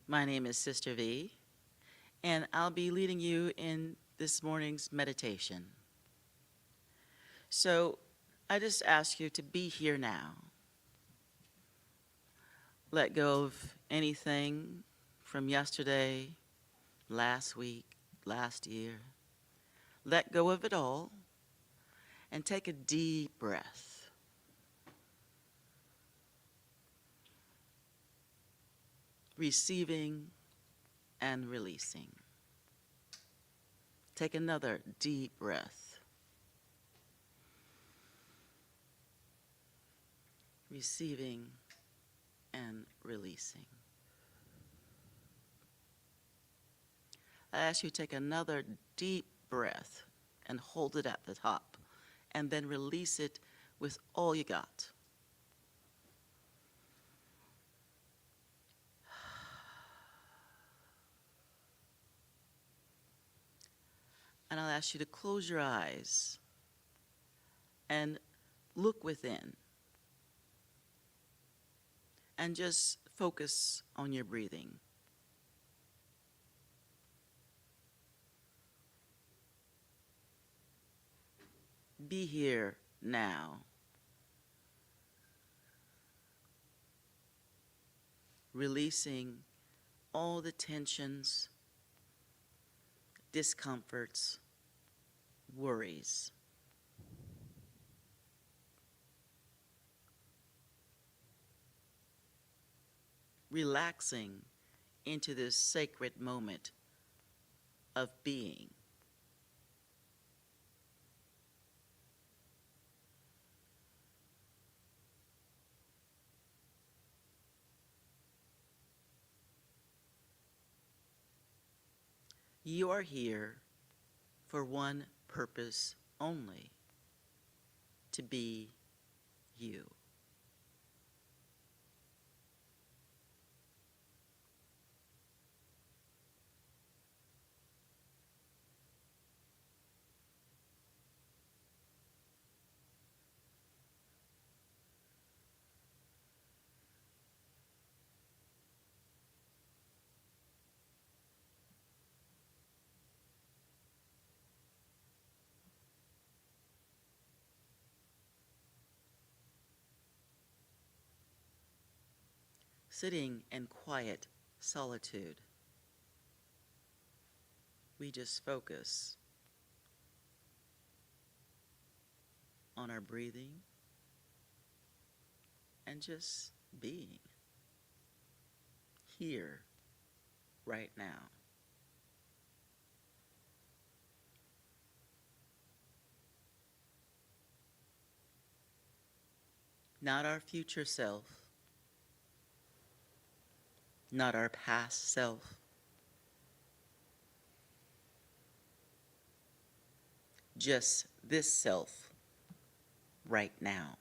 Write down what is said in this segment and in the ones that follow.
My name is Sister V, and I'll be leading you in this morning's meditation. So I just ask you to be here now. Let go of anything from yesterday, last week, last year. Let go of it all and take a deep breath. Receiving and releasing. Take another deep breath. Receiving and releasing. I ask you to take another deep breath and hold it at the top, and then release it with all you got. And I'll ask you to close your eyes and look within and just focus on your breathing. Be here now. Releasing all the tensions, discomforts, worries. Relaxing into this sacred moment of being. You are here for one purpose only, to be you. Sitting in quiet solitude, we just focus on our breathing and just being here right now. Not our future self, not our past self, just this self right now.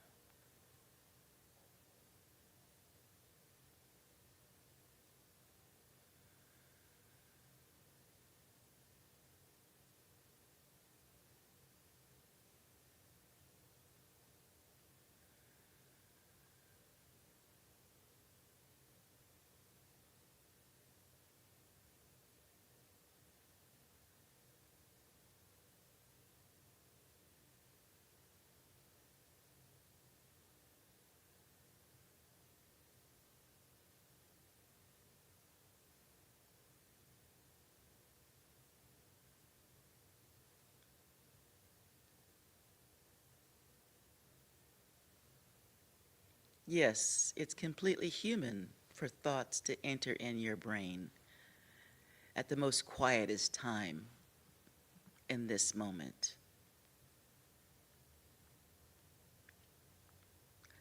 Yes, it's completely human for thoughts to enter in your brain at the most quietest time in this moment.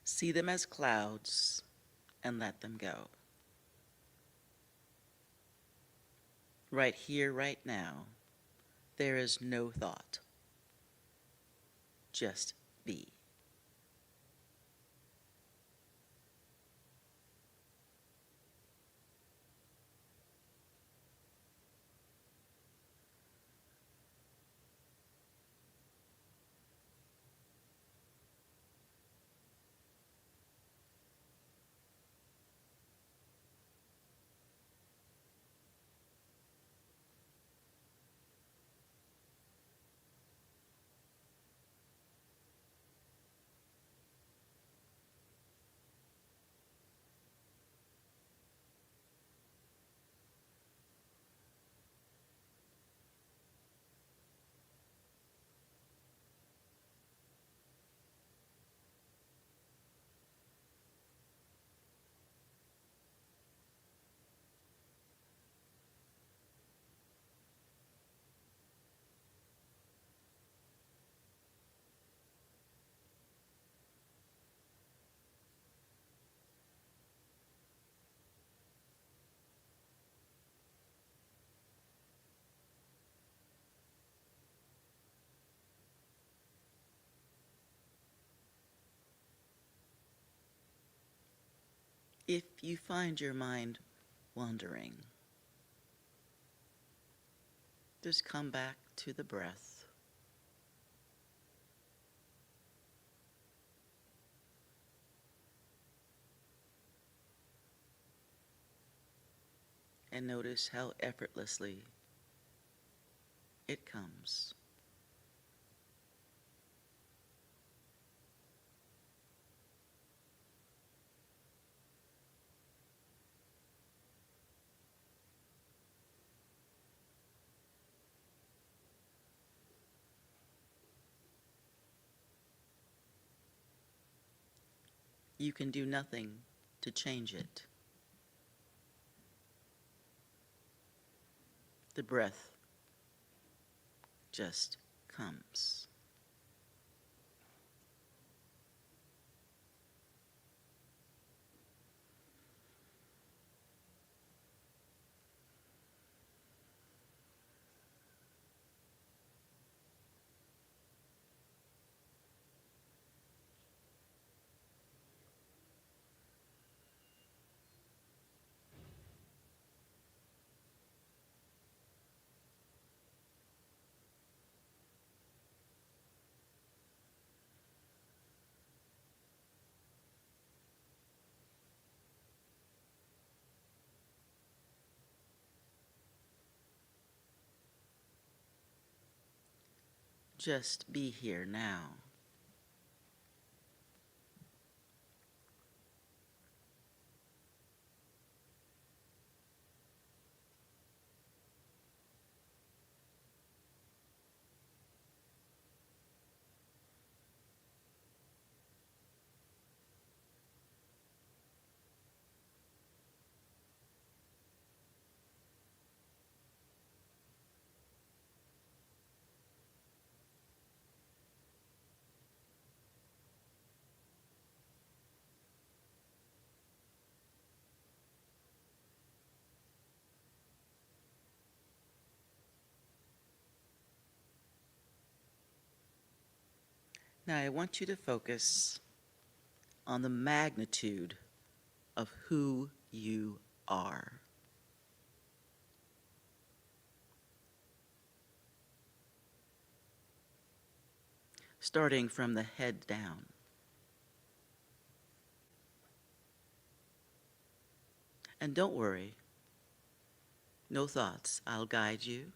See them as clouds and let them go. Right here, right now, there is no thought. Just be. If you find your mind wandering, just come back to the breath. And notice how effortlessly it comes. You can do nothing to change it. The breath just comes. Just be here now. Now I want you to focus on the magnitude of who you are. Starting from the head down. And don't worry, no thoughts. I'll guide you.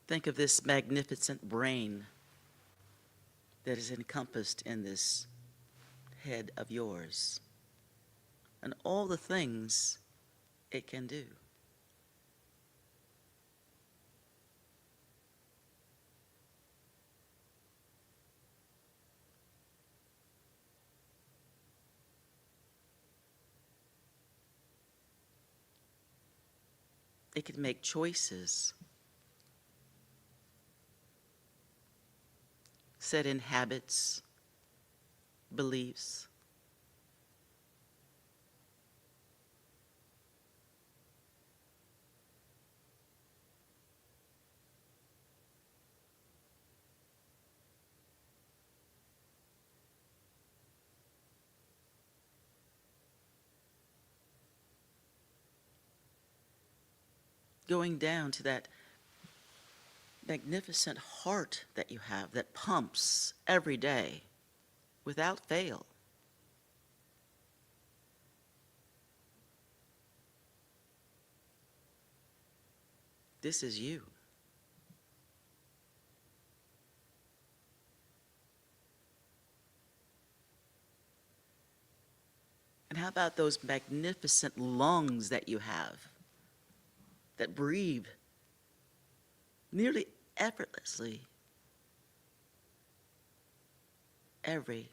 Think of this magnificent brain that is encompassed in this head of yours and all the things it can do. It can make choices, set in habits, beliefs. Going down to that magnificent heart that you have that pumps every day without fail. This is you. And how about those magnificent lungs that you have that breathe nearly effortlessly every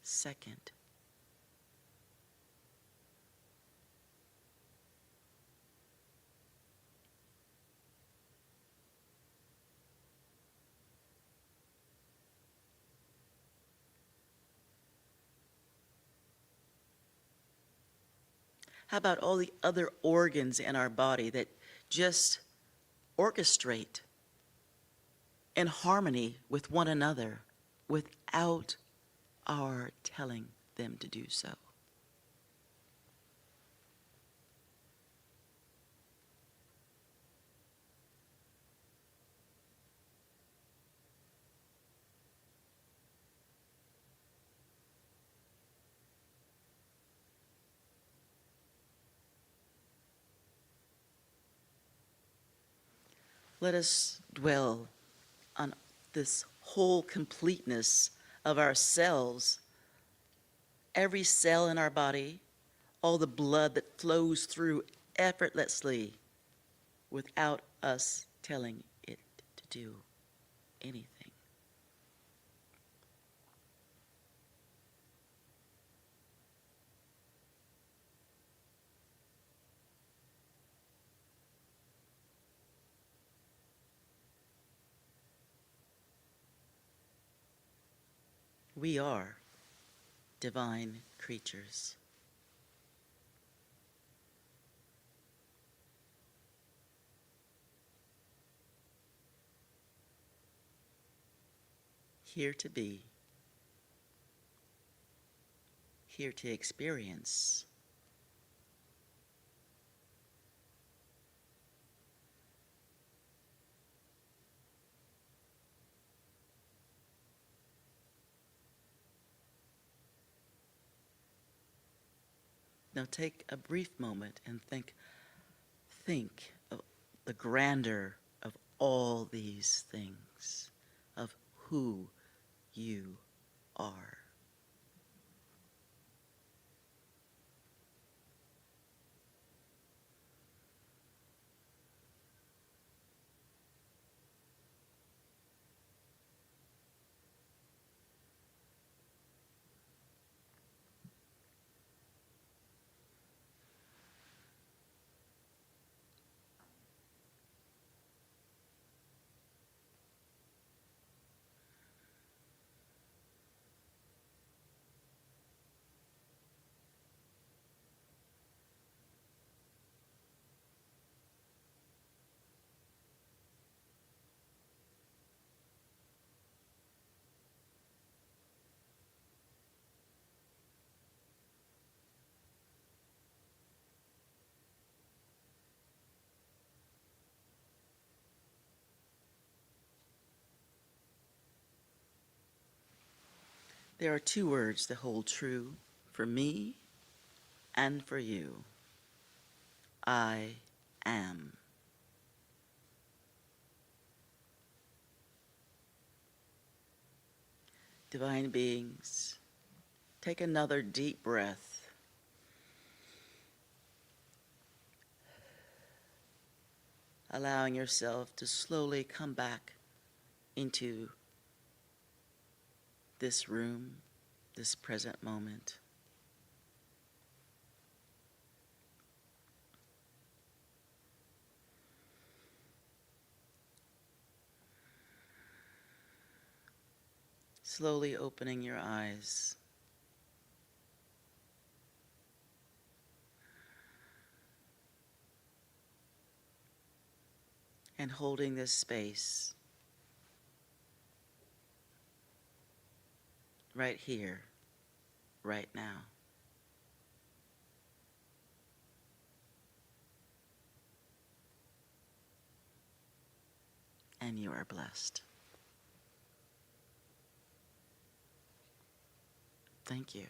second? How about all the other organs in our body that just orchestrate in harmony with one another without our telling them to do so. Let us dwell on this whole completeness of ourselves, every cell in our body, all the blood that flows through effortlessly without us telling it to do anything. We are divine creatures. Here to be, here to experience, now take a brief moment and think of the grandeur of all these things, of who you are. There are two words that hold true for me and for you. I am. Divine beings, take another deep breath. Allowing yourself to slowly come back into this room, this present moment. Slowly opening your eyes. And holding this space right here, right now. And you are blessed. Thank you.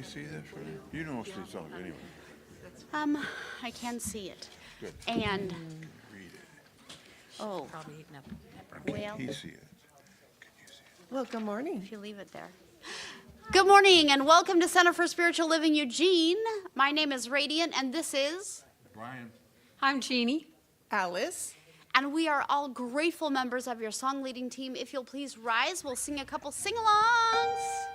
see this, right? You know most of these songs anyway. I can see it. Good. And, Read it. oh, Probably eating up. Or can Well- he see it? Can you see it? Well, good morning. if you leave it there. Good morning and welcome to Center for Spiritual Living Eugene. My name is Radiant and this is, Brian. I'm Jeannie. Alice. and we are all grateful members of your song leading team. If you'll please rise, we'll sing a couple sing-alongs.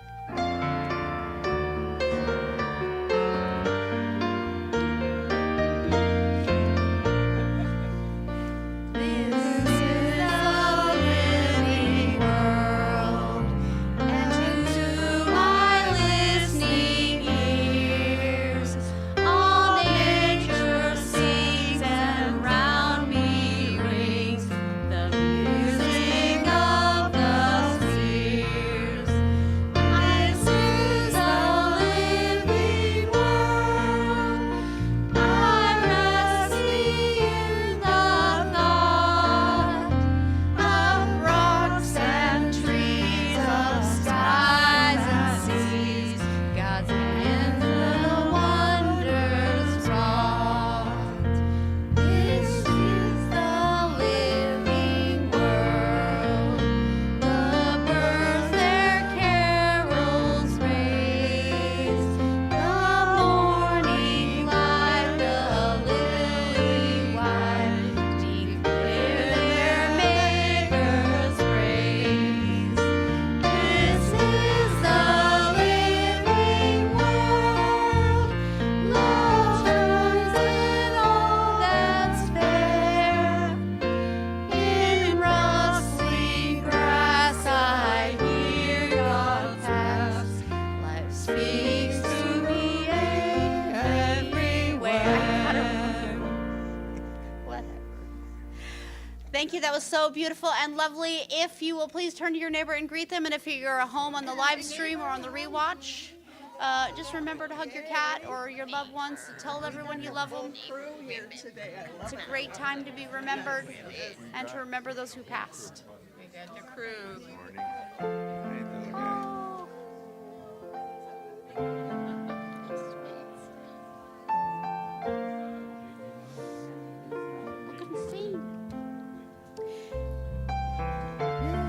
Thank you. That was so beautiful and lovely. If you will please turn to your neighbor and greet them, and if you're at home on the live stream or on the rewatch, just remember to hug your cat or your loved ones. Tell everyone you love them. It's a great time to be remembered and to remember those who passed. We got the crew. Hey, little guy.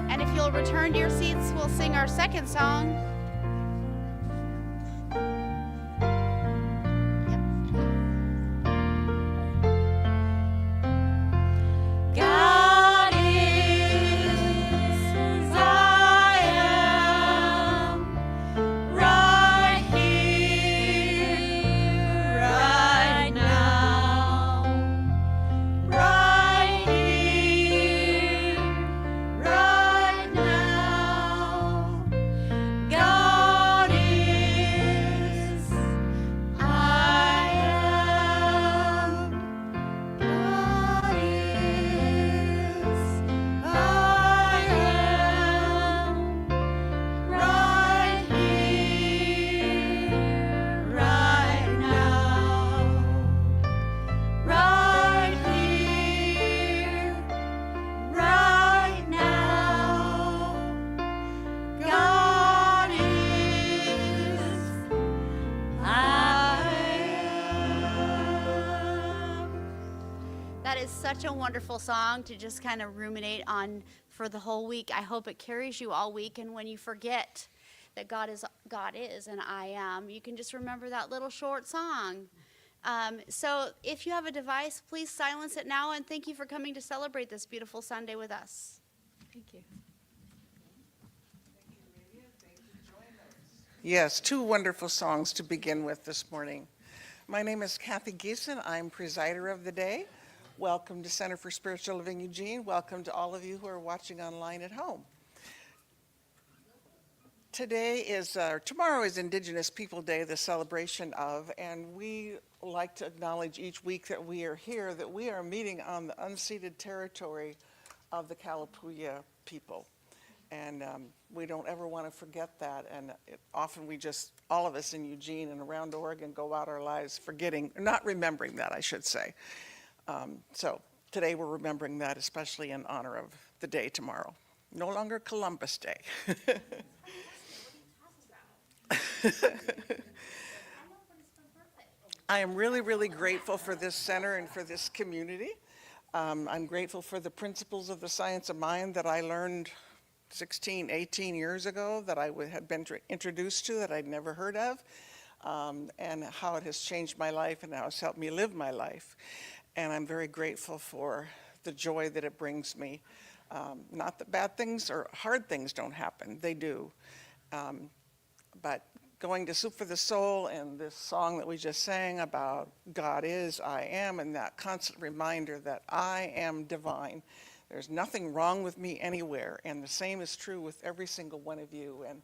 And if you'll return to your seats, we'll sing our second song. God is, I am, right here, right now, right here, right now. God is, I am. God is, I am, right here, right now, right here, right now. God is, I am. That is such a wonderful song to just kind of ruminate on for the whole week. I hope it carries you all week. And when you forget that God is, and I am, you can just remember that little short song. So if you have a device, please silence it now. And thank you for coming to celebrate this beautiful Sunday with us. Thank you. Yes, two wonderful songs to begin with this morning. My name is Kathy Geeson. I'm presider of the day. Welcome to Center for Spiritual Living Eugene. Welcome to all of you who are watching online at home. Tomorrow is Indigenous People Day, the celebration of, and we like to acknowledge each week that we are here, that we are meeting on the unceded territory of the Kalapuya people. And we don't ever want to forget that. And often we just, all of us in Eugene and around Oregon, go out our lives forgetting, not remembering that, I should say. So today we're remembering that, especially in honor of the day tomorrow. No longer Columbus Day. I am really, really grateful for this center and for this community. I'm grateful for the principles of the science of mind that I learned 16, 18 years ago that I had been introduced to that I'd never heard of, and how it has changed my life and how it's helped me live my life. And I'm very grateful for the joy that it brings me. Not that bad things or hard things don't happen, they do. But going to Soup for the Soul and this song that we just sang about God is, I am, and that constant reminder that I am divine. There's nothing wrong with me anywhere, and the same is true with every single one of you. And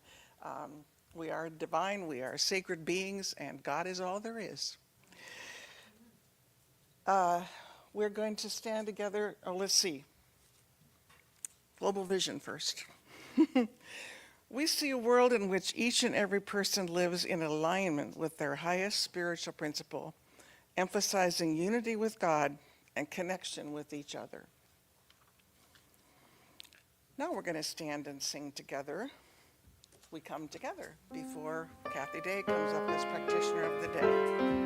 we are divine, we are sacred beings, and God is all there is. We're going to stand together. Oh, let's see. Global vision first. We see a world in which each and every person lives in alignment with their highest spiritual principle, emphasizing unity with God and connection with each other. Now we're going to stand and sing together. We come together before Kathy Day comes up as practitioner of the day.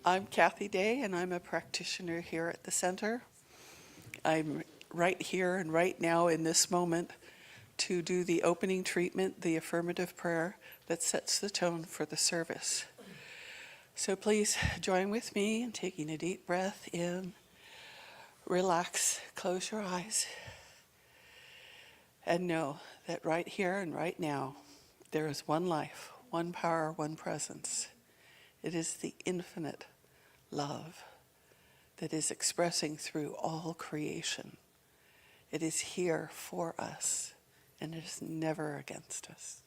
I'm Kathy Day, and I'm a practitioner here at the center. I'm right here and right now in this moment to do the opening treatment, the affirmative prayer that sets the tone for the service. So please join with me in taking a deep breath in, relax, close your eyes, and know that right here and right now, there is one life, one power, one presence. It is the infinite love that is expressing through all creation. It is here for us, and it is never against us.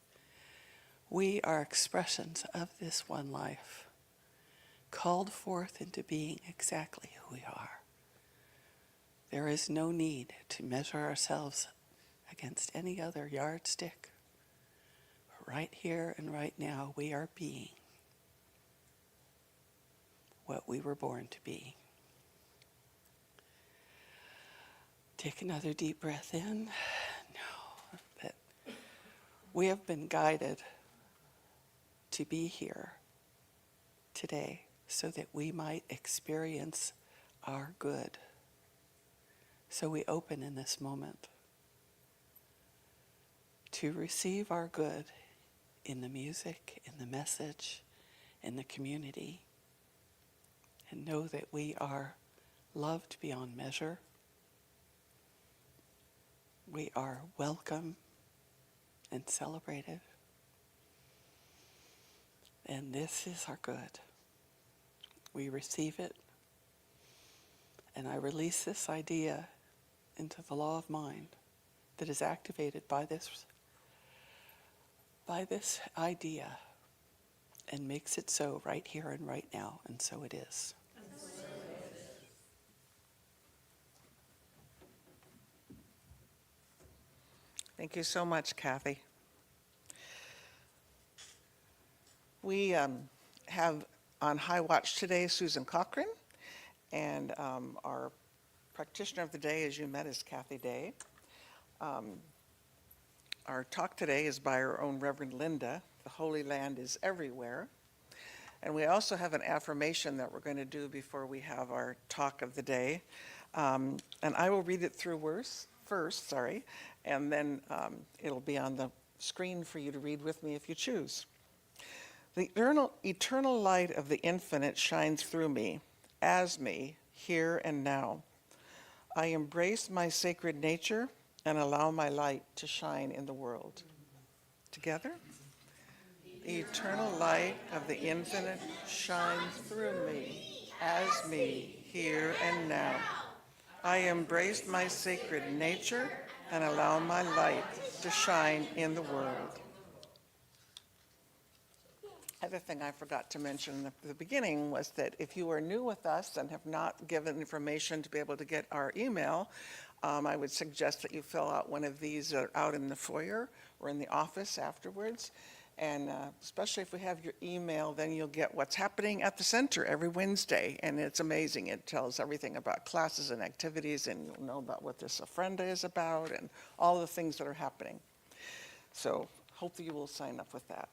We are expressions of this one life, called forth into being exactly who we are. There is no need to measure ourselves against any other yardstick. Right here and right now, we are being what we were born to be. Take another deep breath in. Know that we have been guided to be here today so that we might experience our good. So we open in this moment to receive our good in the music, in the message, in the community, and know that we are loved beyond measure. We are welcome and celebrated. And this is our good. We receive it. And I release this idea into the law of mind that is activated by this idea and makes it so right here and right now, and so it is. Thank you so much, Kathy. We have on High Watch today Susan Cochran, and our practitioner of the day, as you met, is Kathy Day. Our talk today is by our own Reverend Linda. The Holy Land is everywhere. And we also have an affirmation that we're going to do before we have our talk of the day. And I will read it through first, and then it'll be on the screen for you to read with me if you choose. The eternal light of the infinite shines through me, as me, here and now. I embrace my sacred nature and allow my light to shine in the world. Together? The eternal light of the infinite shines through me, as me, here and now. I embrace my sacred nature and allow my light to shine in the world. Other thing I forgot to mention at the beginning was that if you are new with us and have not given information to be able to get our email, I would suggest that you fill out one of these out in the foyer or in the office afterwards. And especially if we have your email, then you'll get what's happening at the center every Wednesday. And it's amazing. It tells everything about classes and activities, and you'll know about what this Ofrenda is about and all the things that are happening. So hopefully you will sign up with that.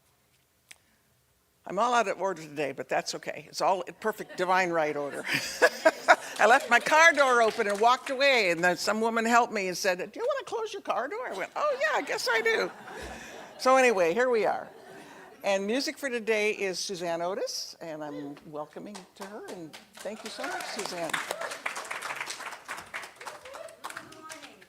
I'm all out of order today, but that's okay. It's all in perfect divine right order. I left my car door open and walked away, and then some woman helped me and said, "Do you want to close your car door?" I went, "Oh yeah, I guess I do." So anyway, here we are. And music for today is Suzanne Otis, and I'm welcoming to her, and thank you so much, Suzanne. Good morning.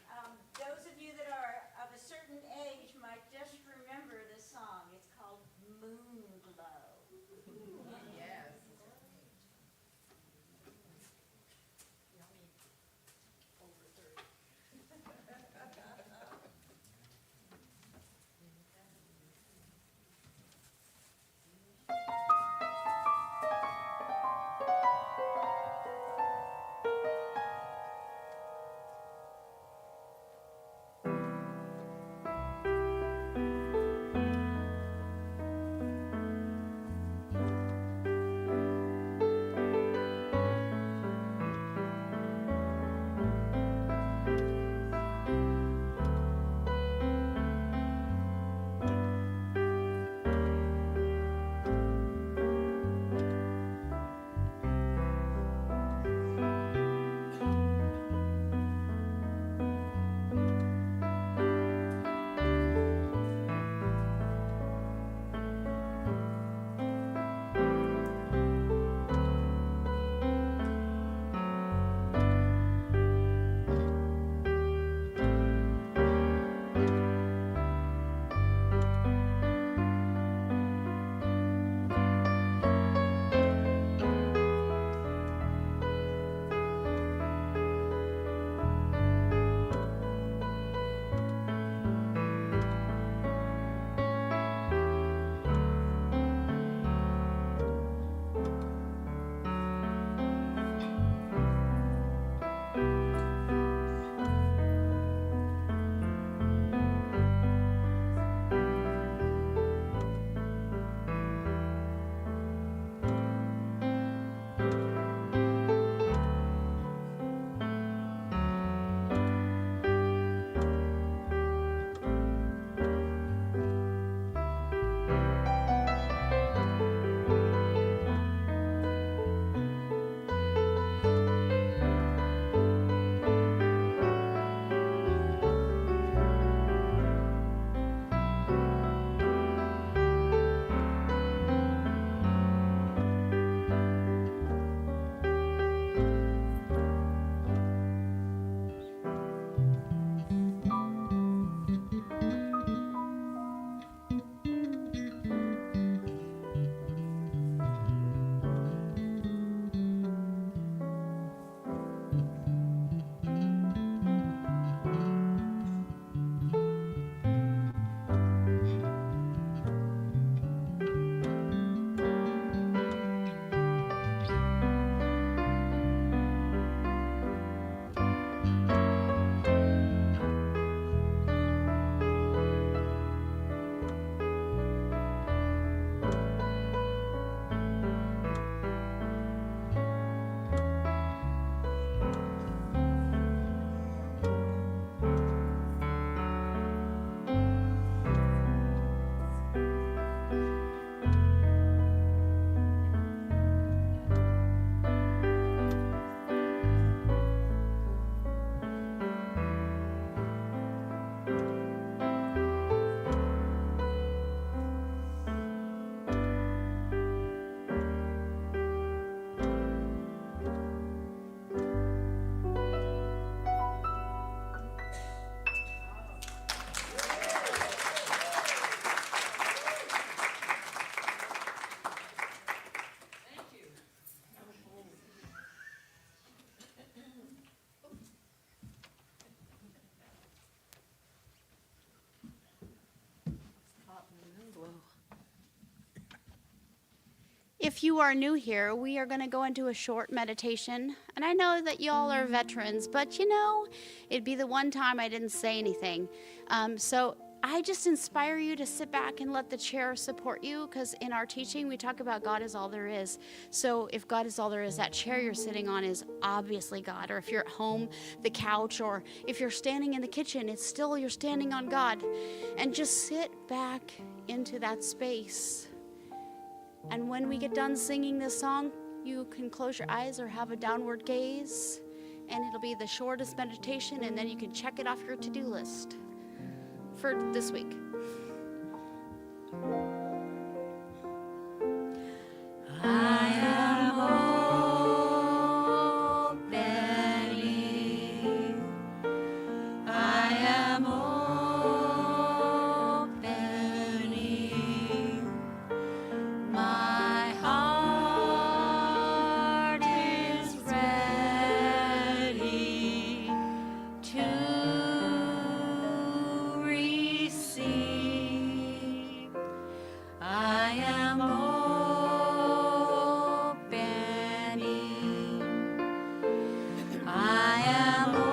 Those of you that are of a certain age might just remember this song. It's called Moonglow. Yes. If you are new here, we are going to go into a short meditation. And I know that y'all are veterans, but you know, it'd be the one time I didn't say anything. So I just inspire you to sit back and let the chair support you, because in our teaching, we talk about God is all there is. So if God is all there is, that chair you're sitting on is obviously God. Or if you're at home, the couch, or if you're standing in the kitchen, it's still you're standing on God. And just sit back into that space. And when we get done singing this song, you can close your eyes or have a downward gaze, and it'll be the shortest meditation, and then you can check it off your to-do list for this week. My heart is ready to receive. I am opening. I am opening.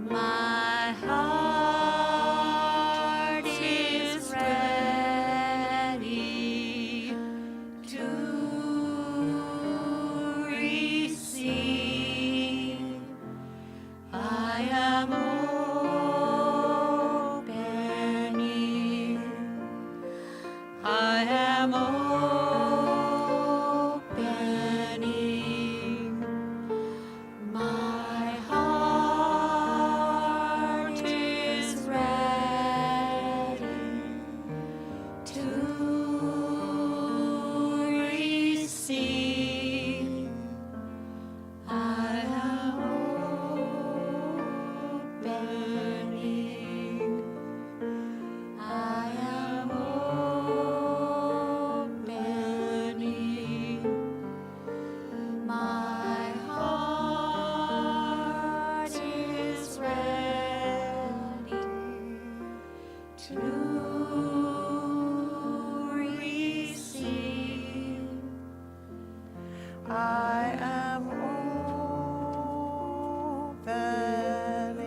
My heart is ready to receive. I am opening. I am opening. My heart is ready to receive. I am opening. I am opening. My heart is ready to receive. I am opening.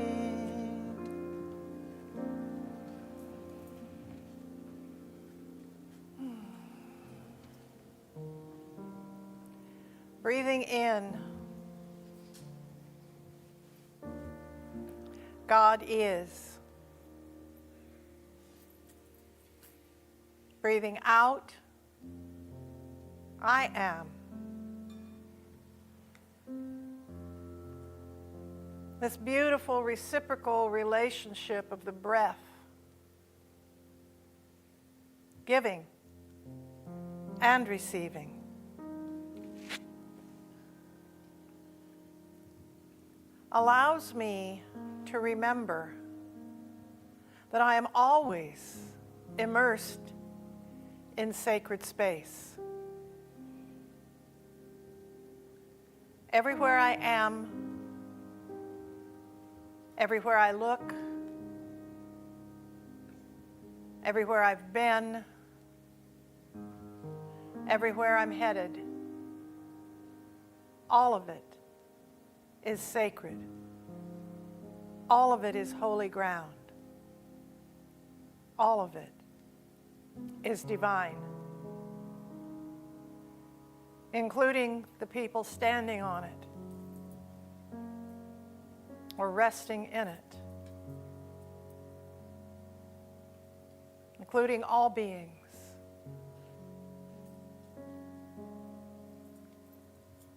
Breathing in, God is. Breathing out, I am. This beautiful reciprocal relationship of the breath, giving and receiving. Allows me to remember that I am always immersed in sacred space. Everywhere I am, everywhere I look, everywhere I've been, everywhere I'm headed, all of it is sacred. All of it is holy ground. All of it is divine, including the people standing on it or resting in it, including all beings.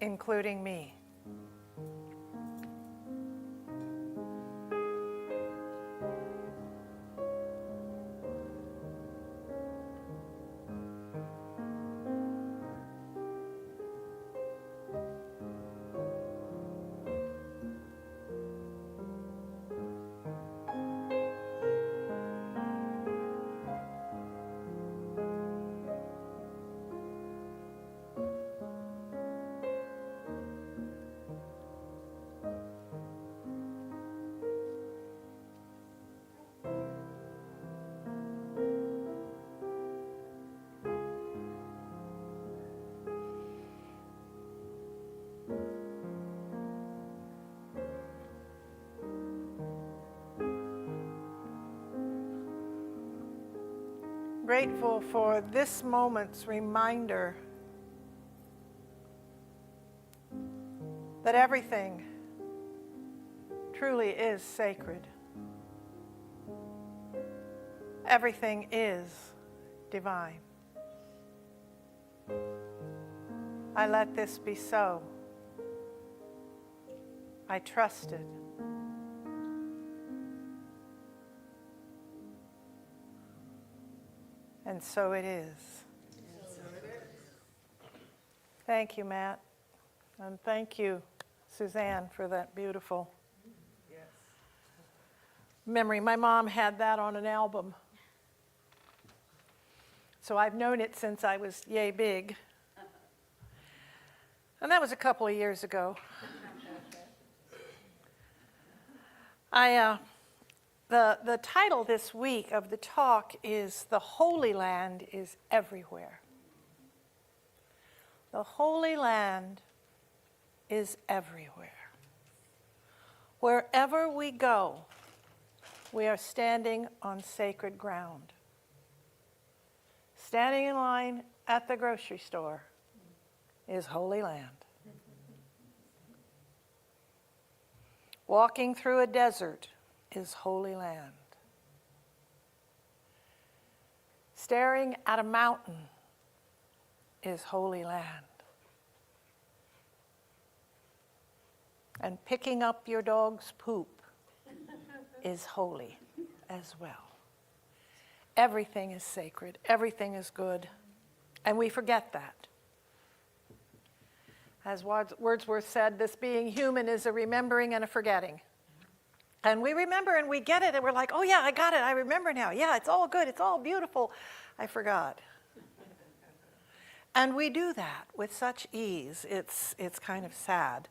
Including me. grateful for this moment's reminder that everything truly is sacred. Everything is divine. I let this be so. I trust it. And so it is. Thank you, Matt. And thank you, Suzanne, for that beautiful memory. My mom had that on an album. So I've known it since I was yay big. And that was a couple of years ago. The title this week of the talk is The Holy Land is Everywhere. The Holy Land is everywhere. Wherever we go, we are standing on sacred ground. Standing in line at the grocery store is Holy Land. Walking through a desert is Holy Land. Staring at a mountain is Holy Land. And picking up your dog's poop is holy as well. Everything is sacred. Everything is good. And we forget that. As Wordsworth said, this being human is a remembering and a forgetting. And we remember and we get it and we're like, oh yeah, I got it, I remember now. Yeah, it's all good, it's all beautiful. I forgot. And we do that with such ease. It's kind of sad.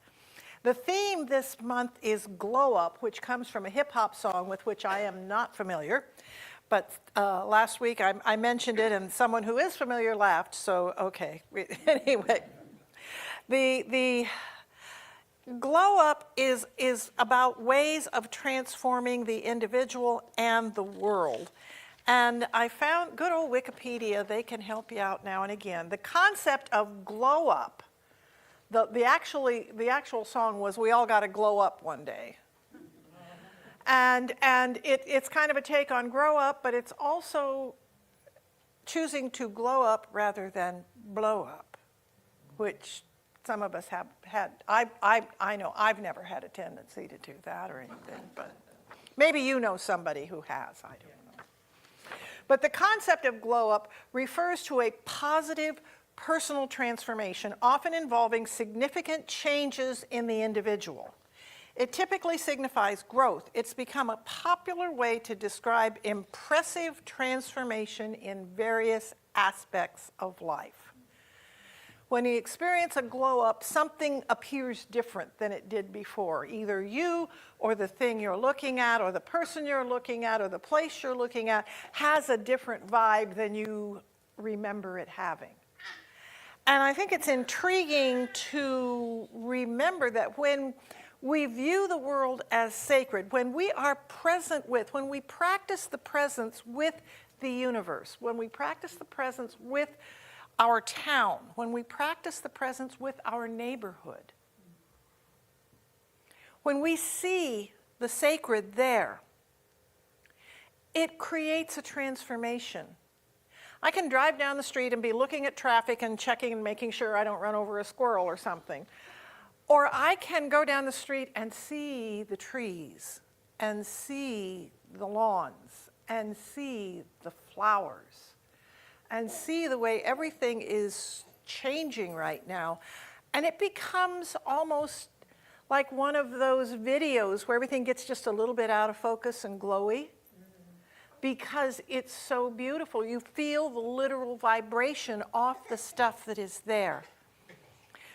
The theme this month is Glow Up, which comes from a hip hop song with which I am not familiar. But last week I mentioned it and someone who is familiar laughed, so okay. Anyway, the Glow Up is about ways of transforming the individual and the world. And I found good old Wikipedia, they can help you out now and again. The concept of glow up, the actual song was "We all got to glow up one day." And it's kind of a take on grow up, but it's also choosing to glow up rather than blow up, which some of us have had. I know I've never had a tendency to do that or anything, but maybe you know somebody who has, I don't know. But the concept of glow up refers to a positive personal transformation, often involving significant changes in the individual. It typically signifies growth. It's become a popular way to describe impressive transformation in various aspects of life. When you experience a glow up, something appears different than it did before. Either you or the thing you're looking at or the person you're looking at or the place you're looking at has a different vibe than you remember it having. And I think it's intriguing to remember that when we view the world as sacred, when we are present with, when we practice the presence with the universe, when we practice the presence with our town, when we practice the presence with our neighborhood, when we see the sacred there, it creates a transformation. I can drive down the street and be looking at traffic and checking and making sure I don't run over a squirrel or something. Or I can go down the street and see the trees and see the lawns and see the flowers and see the way everything is changing right now. And it becomes almost like one of those videos where everything gets just a little bit out of focus and glowy because it's so beautiful. You feel the literal vibration off the stuff that is there.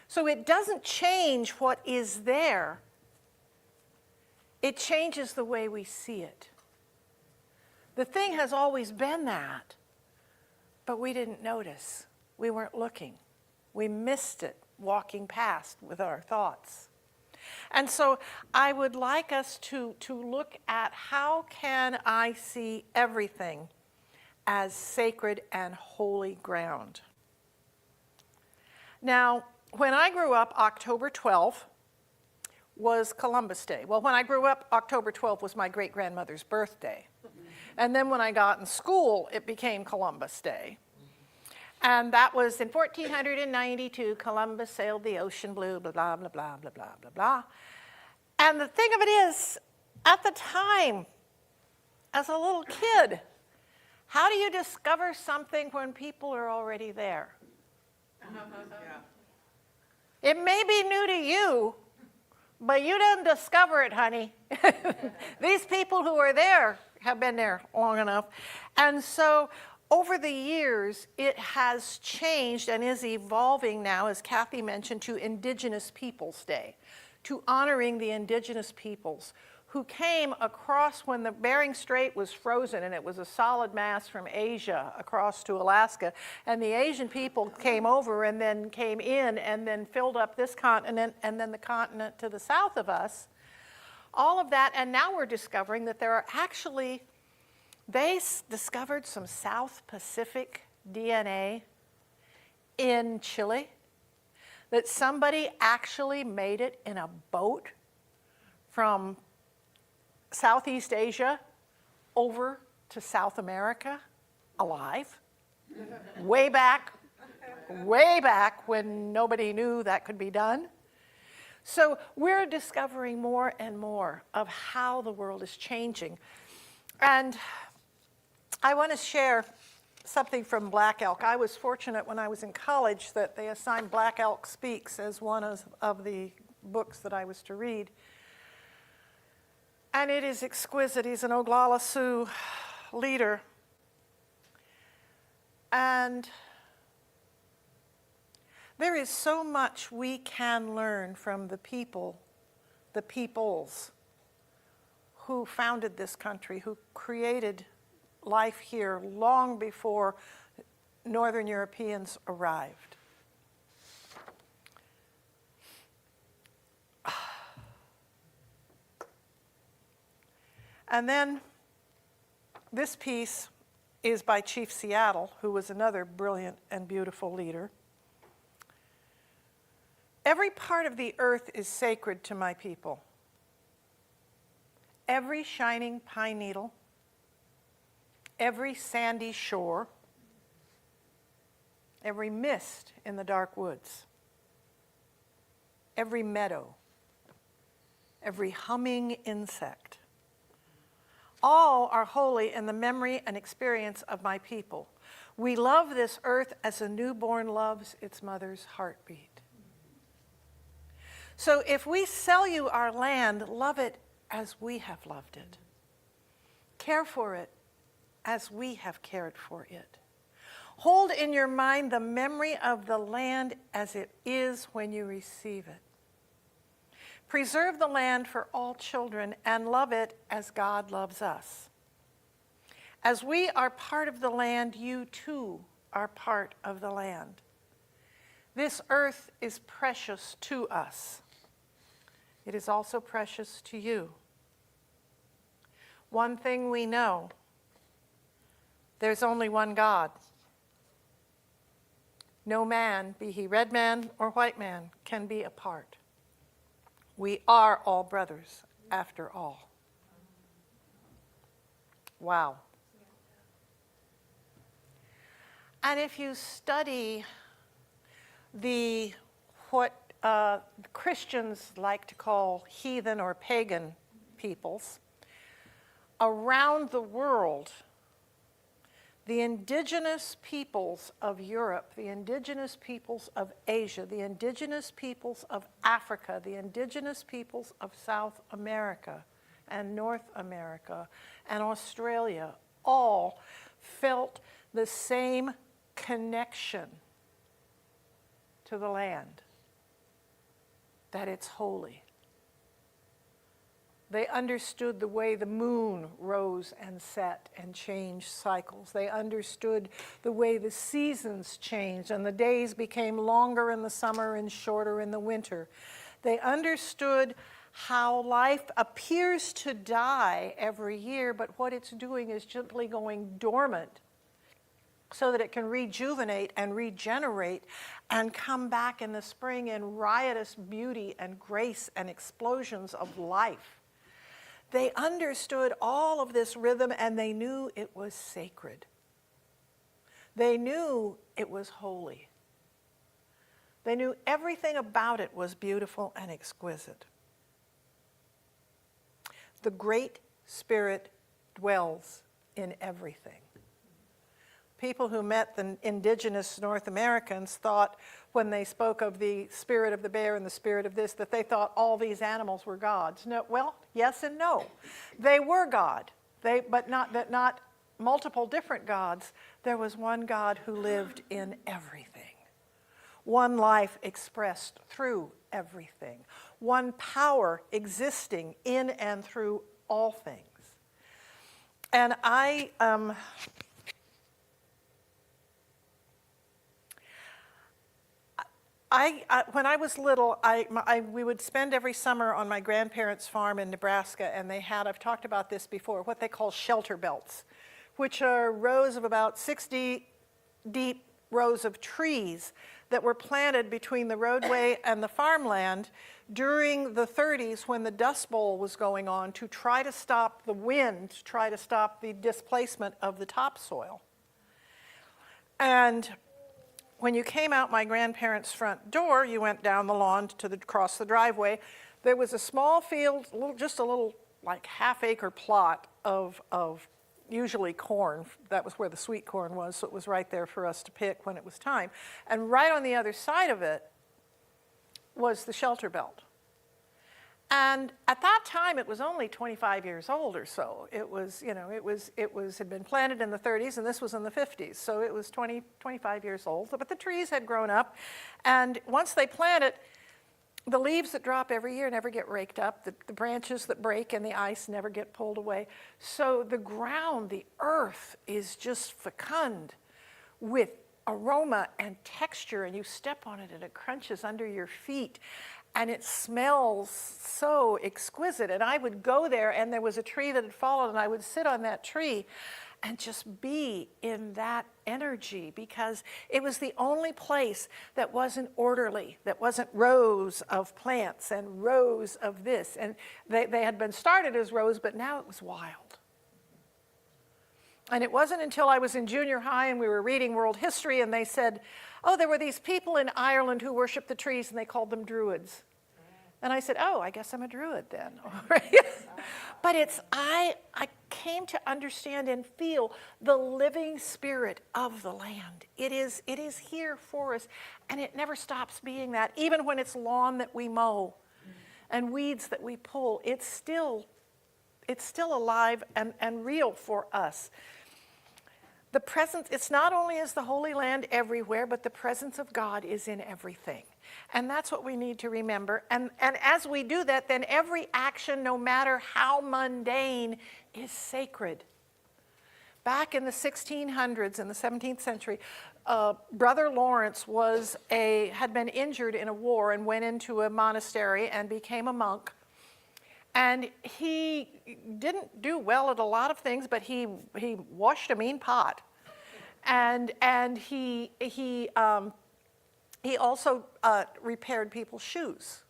So it doesn't change what is there. It changes the way we see it. The thing has always been that, but we didn't notice. We weren't looking. We missed it walking past with our thoughts. And so I would like us to look at how can I see everything as sacred and holy ground. Now, when I grew up, October 12th was Columbus Day. Well, when I grew up, October 12th was my great-grandmother's birthday. And then when I got in school, it became Columbus Day. And that was in 1492, Columbus sailed the ocean blue, blah, blah, blah, blah, blah, blah, blah, blah. And the thing of it is, at the time, as a little kid, how do you discover something when people are already there? It may be new to you, but you didn't discover it, honey. These people who are there have been there long enough. And so over the years, it has changed and is evolving now, as Kathy mentioned, to Indigenous Peoples Day, to honoring the indigenous peoples who came across when the Bering Strait was frozen and it was a solid mass from Asia across to Alaska. And the Asian people came over and then came in and then filled up this continent and then the continent to the south of us. All of that, and now we're discovering that there are actually, they discovered some South Pacific DNA in Chile, that somebody actually made it in a boat from Southeast Asia over to South America alive, way back when nobody knew that could be done. So we're discovering more and more of how the world is changing. And I want to share something from Black Elk. I was fortunate when I was in college that they assigned Black Elk Speaks as one of the books that I was to read. And it is exquisite. He's an Oglala Sioux leader. And there is so much we can learn from the people, the peoples who founded this country, who created life here long before Northern Europeans arrived. And then this piece is by Chief Seattle, who was another brilliant and beautiful leader. Every part of the earth is sacred to my people. Every shining pine needle, every sandy shore, every mist in the dark woods, every meadow, every humming insect, all are holy in the memory and experience of my people. We love this earth as a newborn loves its mother's heartbeat. So if we sell you our land, love it as we have loved it. Care for it as we have cared for it. Hold in your mind the memory of the land as it is when you receive it. Preserve the land for all children and love it as God loves us. As we are part of the land, you too are part of the land. This earth is precious to us. It is also precious to you. One thing we know, there's only one God. No man, be he red man or white man, can be apart. We are all brothers, after all. Wow. And if you study what Christians like to call heathen or pagan peoples, around the world, the indigenous peoples of Europe, the indigenous peoples of Asia, the indigenous peoples of Africa, the indigenous peoples of South America and North America and Australia all felt the same connection to the land, that it's holy. They understood the way the moon rose and set and changed cycles. They understood the way the seasons changed and the days became longer in the summer and shorter in the winter. They understood how life appears to die every year, but what it's doing is simply going dormant so that it can rejuvenate and regenerate and come back in the spring in riotous beauty and grace and explosions of life. They understood all of this rhythm and they knew it was sacred. They knew it was holy. They knew everything about it was beautiful and exquisite. The Great Spirit dwells in everything. People who met the indigenous North Americans thought, when they spoke of the spirit of the bear and the spirit of this, that they thought all these animals were gods. No, well, yes and no. They were God, but not multiple different gods. There was one God who lived in everything. One life expressed through everything. One power existing in and through all things. And when I was little, we would spend every summer on my grandparents' farm in Nebraska, and they had, I've talked about this before, what they call shelter belts, which are rows of about 60 deep rows of trees that were planted between the roadway and the farmland during the 30s when the Dust Bowl was going on to try to stop the wind, to try to stop the displacement of the topsoil. And when you came out my grandparents' front door, you went down the lawn to across the driveway. There was a small field, just a little like half-acre plot of usually corn. That was where the sweet corn was, so it was right there for us to pick when it was time. And right on the other side of it was the shelter belt. And at that time, it was only 25 years old or so. It was, had been planted in the 30s, and this was in the 50s. So it was 25 years old. But the trees had grown up. And once they plant it, the leaves that drop every year never get raked up. The branches that break and the ice never get pulled away. So the ground, the earth, is just fecund with aroma and texture. And you step on it and it crunches under your feet. And it smells so exquisite. And I would go there, and there was a tree that had fallen, and I would sit on that tree and just be in that energy, because it was the only place that wasn't orderly, that wasn't rows of plants and rows of this. And they had been started as rows, but now it was wild. And it wasn't until I was in junior high and we were reading world history, and they said, oh, there were these people in Ireland who worshiped the trees, and they called them Druids. And I said, oh, I guess I'm a Druid then. But I came to understand and feel the living spirit of the land. It is here for us, and it never stops being that. Even when it's lawn that we mow and weeds that we pull, it's still alive and real for us. The presence, it's not only is the Holy Land everywhere, but the presence of God is in everything. And that's what we need to remember. And as we do that, then every action, no matter how mundane, is sacred. Back in the 1600s, in the 17th century, Brother Lawrence had been injured in a war and went into a monastery and became a monk. And he didn't do well at a lot of things, but he washed a mean pot. And he also repaired people's shoes.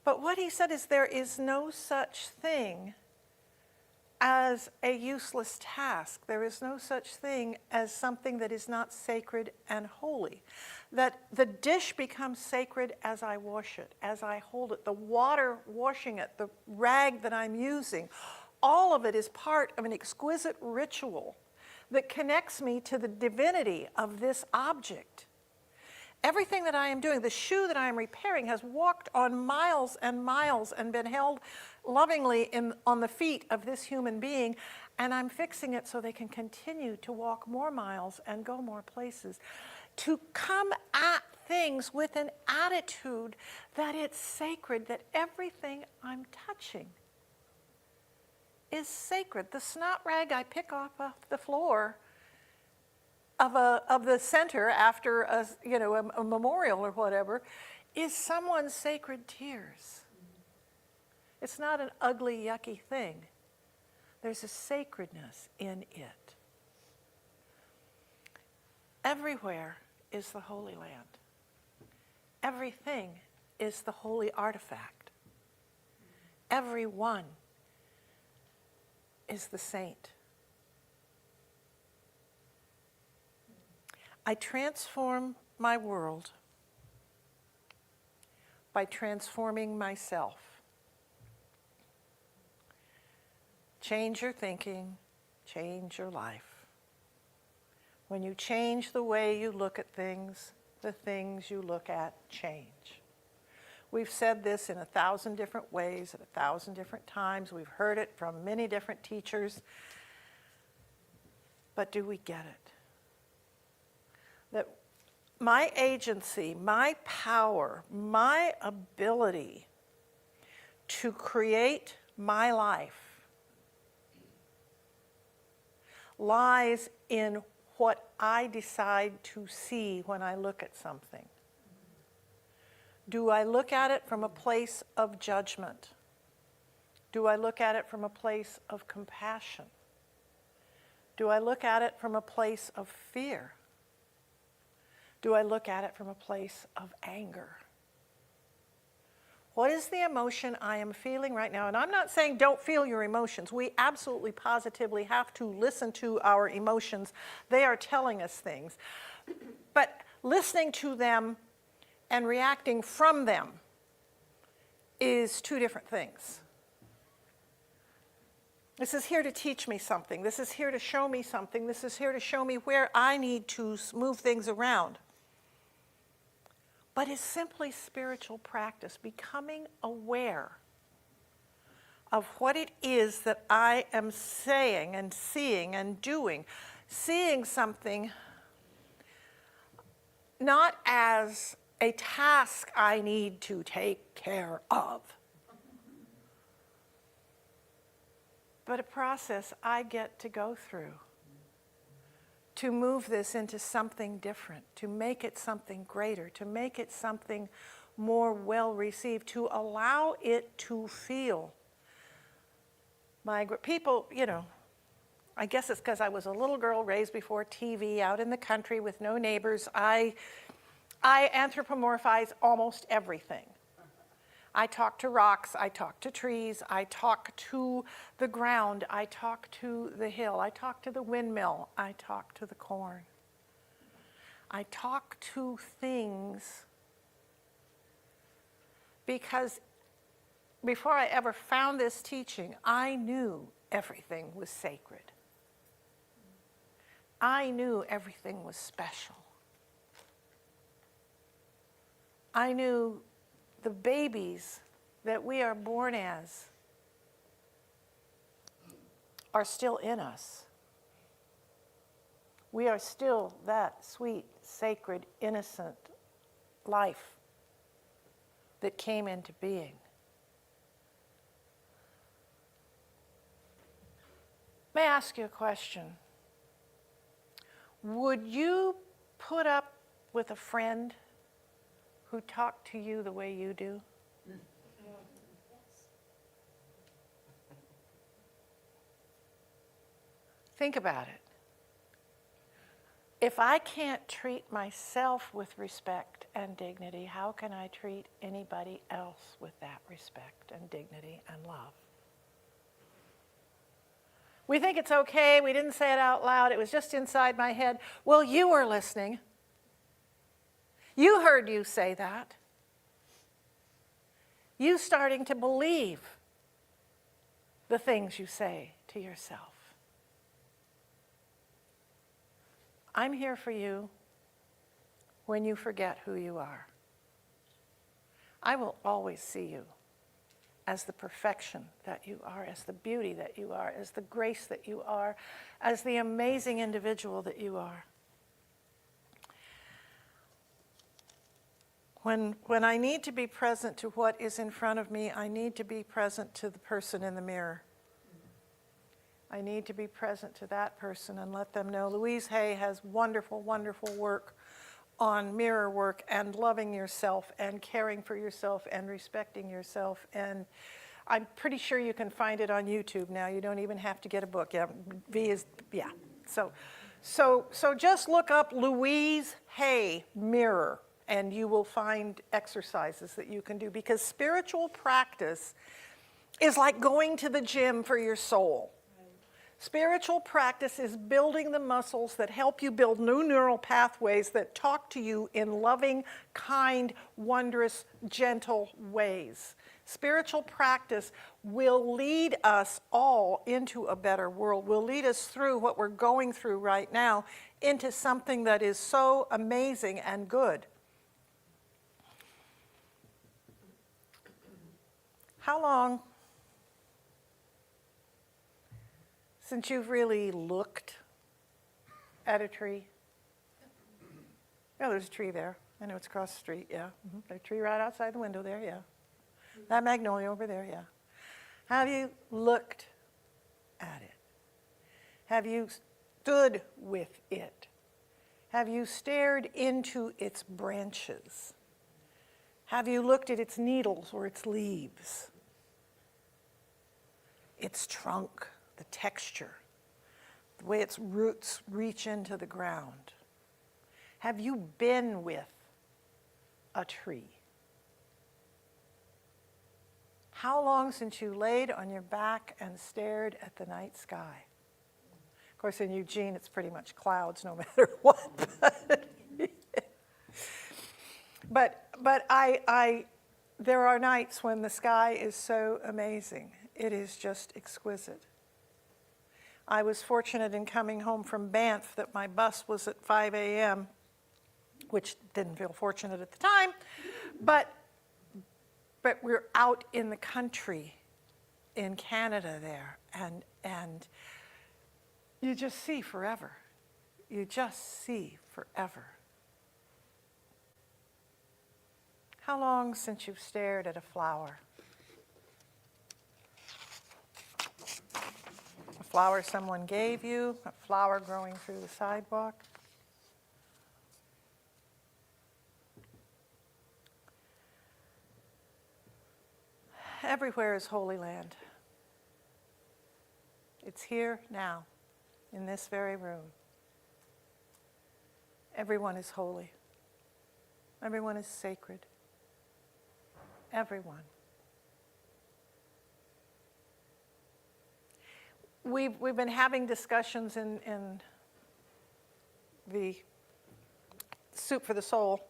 But what he said is, there is no such thing as a useless task. There is no such thing as something that is not sacred and holy. That the dish becomes sacred as I wash it, as I hold it, the water washing it, the rag that I'm using. All of it is part of an exquisite ritual that connects me to the divinity of this object. Everything that I am doing, the shoe that I am repairing, has walked on miles and miles and been held lovingly on the feet of this human being, and I'm fixing it so they can continue to walk more miles and go more places. To come at things with an attitude that it's sacred, that everything I'm touching is sacred. The snot rag I pick off the floor of the center after a memorial or whatever is someone's sacred tears. It's not an ugly, yucky thing. There's a sacredness in it. Everywhere is the Holy Land. Everything is the holy artifact. Everyone is the saint. I transform my world by transforming myself. Change your thinking, change your life. When you change the way you look at things, the things you look at change. We've said this in 1,000 different ways at 1,000 different times. We've heard it from many different teachers. But do we get it? That my agency, my power, my ability to create my life lies in what I decide to see when I look at something. Do I look at it from a place of judgment? Do I look at it from a place of compassion? Do I look at it from a place of fear? Do I look at it from a place of anger? What is the emotion I am feeling right now? And I'm not saying don't feel your emotions. We absolutely positively have to listen to our emotions. They are telling us things. But listening to them and reacting from them is two different things. This is here to teach me something. This is here to show me something. This is here to show me where I need to move things around. But it's simply spiritual practice, becoming aware of what it is that I am saying and seeing and doing. Seeing something not as a task I need to take care of, but a process I get to go through to move this into something different, to make it something greater, to make it something more well received, to allow it to feel. People, I guess it's because I was a little girl raised before TV out in the country with no neighbors. I anthropomorphize almost everything. I talk to rocks, I talk to trees, I talk to the ground, I talk to the hill, I talk to the windmill, I talk to the corn. I talk to things because before I ever found this teaching, I knew everything was sacred. I knew everything was special. I knew the babies that we are born as are still in us. We are still that sweet, sacred, innocent life that came into being. May I ask you a question? Would you put up with a friend who talk to you the way you do? Think about it. If I can't treat myself with respect and dignity, how can I treat anybody else with that respect and dignity and love? We think it's okay, we didn't say it out loud, it was just inside my head. Well, you were listening. You heard you say that. You starting to believe the things you say to yourself. I'm here for you when you forget who you are. I will always see you as the perfection that you are, as the beauty that you are, as the grace that you are, as the amazing individual that you are. When I need to be present to what is in front of me, I need to be present to the person in the mirror. I need to be present to that person and let them know. Louise Hay has wonderful, wonderful work on mirror work and loving yourself and caring for yourself and respecting yourself. And I'm pretty sure you can find it on YouTube now. You don't even have to get a book. Yeah, V is, yeah. So So just look up Louise Hay mirror, and you will find exercises that you can do, because spiritual practice is like going to the gym for your soul. Spiritual practice is building the muscles that help you build new neural pathways that talk to you in loving, kind, wondrous, gentle ways. Spiritual practice will lead us all into a better world, will lead us through what we're going through right now into something that is so amazing and good. How long since you've really looked at a tree? Yeah, there's a tree there. I know it's across the street, yeah. There's a tree right outside the window there, yeah. That magnolia over there, yeah. Have you looked at it? Have you stood with it? Have you stared into its branches? Have you looked at its needles or its leaves? Its trunk, the texture, the way its roots reach into the ground. Have you been with a tree? How long since you laid on your back and stared at the night sky? Of course, in Eugene, it's pretty much clouds no matter what. But there are nights when the sky is so amazing. It is just exquisite. I was fortunate in coming home from Banff that my bus was at 5 a.m., which didn't feel fortunate at the time, but we're out in the country in Canada there, and you just see forever. You just see forever. How long since you've stared at a flower? A flower someone gave you, a flower growing through the sidewalk. Everywhere is Holy Land. It's here now, in this very room. Everyone is holy. Everyone is sacred. Everyone. We've been having discussions in the Soup for the Soul.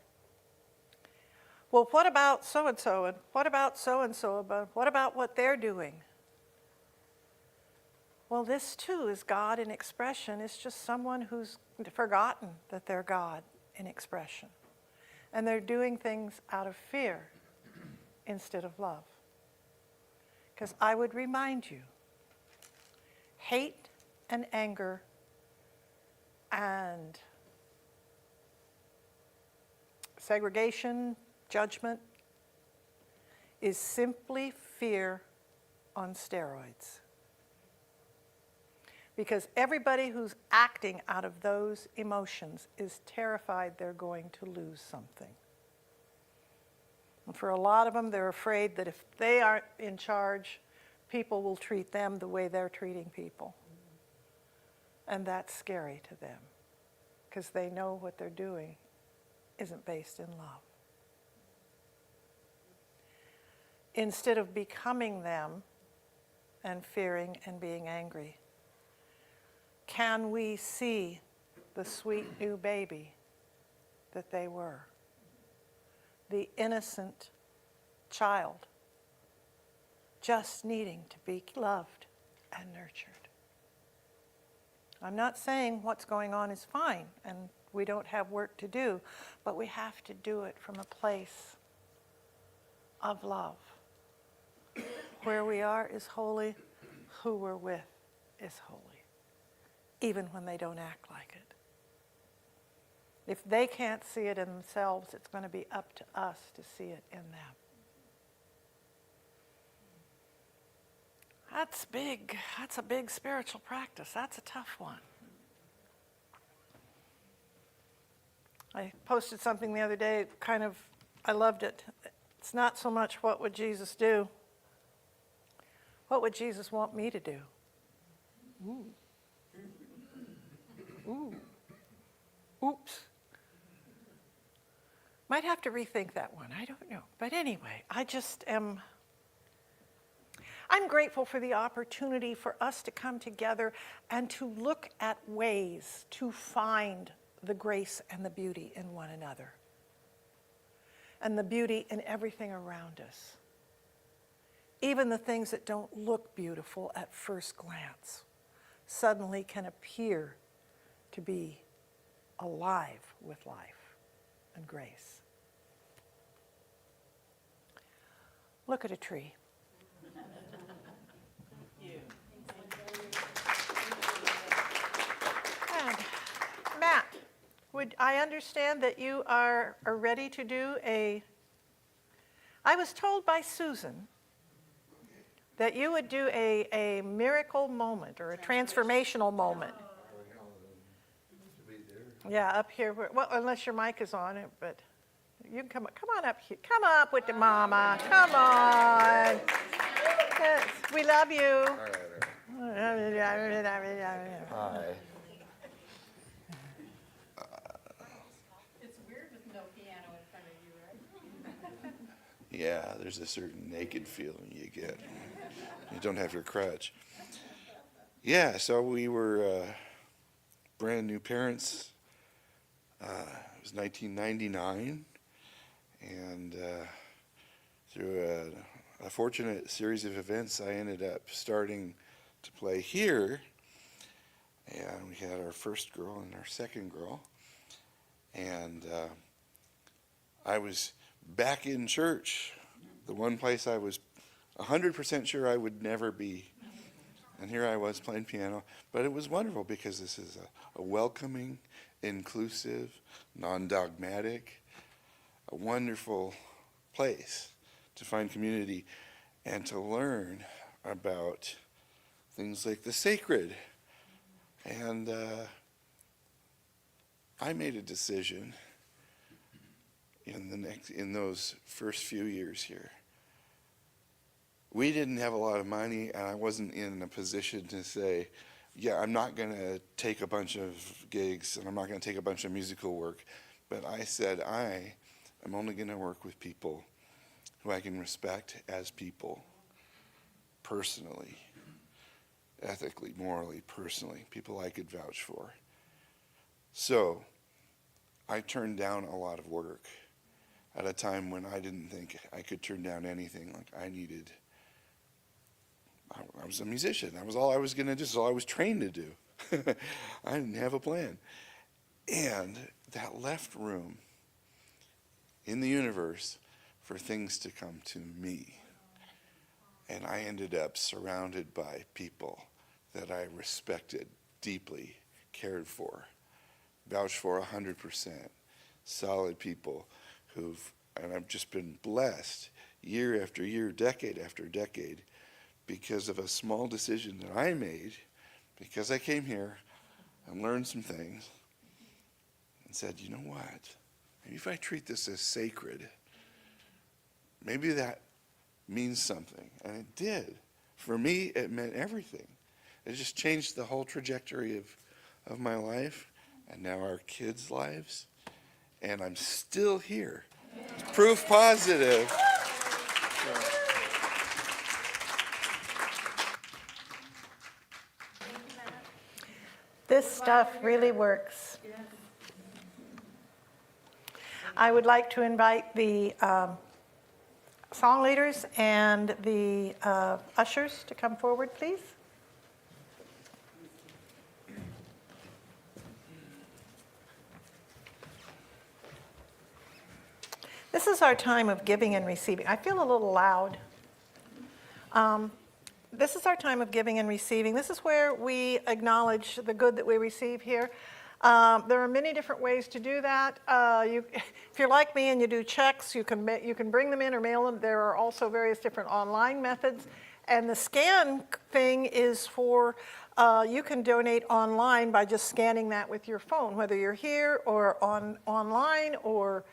Well, what about so-and-so, and what about so-and-so, but what about what they're doing? Well, this too is God in expression. It's just someone who's forgotten that they're God in expression. And they're doing things out of fear instead of love. Because I would remind you, hate and anger and segregation, judgment, is simply fear on steroids. Because everybody who's acting out of those emotions is terrified they're going to lose something. And for a lot of them, they're afraid that if they aren't in charge, people will treat them the way they're treating people. And that's scary to them, because they know what they're doing isn't based in love. Instead of becoming them and fearing and being angry, can we see the sweet new baby that they were? The innocent child, just needing to be loved and nurtured. I'm not saying what's going on is fine and we don't have work to do, but we have to do it from a place of love. Where we are is holy, who we're with is holy, even when they don't act like it. If they can't see it in themselves, it's going to be up to us to see it in them. That's big. That's a big spiritual practice. That's a tough one. I posted something the other day, I loved it. It's not so much what would Jesus do. What would Jesus want me to do? Ooh. Oops. Might have to rethink that one. I don't know. But anyway, I'm grateful for the opportunity for us to come together and to look at ways to find the grace and the beauty in one another and the beauty in everything around us. Even the things that don't look beautiful at first glance suddenly can appear to be alive with life and grace. Look at a tree. And Matt, I understand that you are ready to do I was told by Susan that you would do a miracle moment or a transformational moment. Yeah, up here. Well, unless your mic is on it, but you can come on up here. Come up with the mama. Come on. Yes, we love you. Hi. It's weird with no piano in front of you, right? Yeah, there's a certain naked feeling you get. You don't have your crutch. Yeah, so we were brand new parents. It was 1999, and through a fortunate series of events, I ended up starting to play here, and we had our first girl and our second girl, and I was back in church, the one place I was 100% sure I would never be. And here I was playing piano. But it was wonderful because this is a welcoming, inclusive, non-dogmatic, a wonderful place to find community and to learn about things like the sacred. And I made a decision in those first few years here. We didn't have a lot of money, and I wasn't in a position to say, yeah, I'm not going to take a bunch of gigs, and I'm not going to take a bunch of musical work. But I said, I am only going to work with people who I can respect as people, personally, ethically, morally, personally, people I could vouch for. So I turned down a lot of work at a time when I didn't think I could turn down anything. Like I was a musician. That was all I was going to do. This is all I was trained to do. I didn't have a plan. And that left room in the universe for things to come to me. And I ended up surrounded by people that I respected deeply, cared for, vouched for 100%, solid people and I've just been blessed year after year, decade after decade, because of a small decision that I made, because I came here and learned some things and said, you know what, maybe if I treat this as sacred, maybe that means something. And it did. For me, it meant everything. It just changed the whole trajectory of my life and now our kids' lives. And I'm still here. It's proof positive. This stuff really works. I would like to invite the song leaders and the ushers to come forward, please. This is our time of giving and receiving. I feel a little loud. This is our time of giving and receiving. This is where we acknowledge the good that we receive here. There are many different ways to do that. If you're like me and you do checks, you can bring them in or mail them. There are also various different online methods. And the scan thing is for, you can donate online by just scanning that with your phone, whether you're here or online or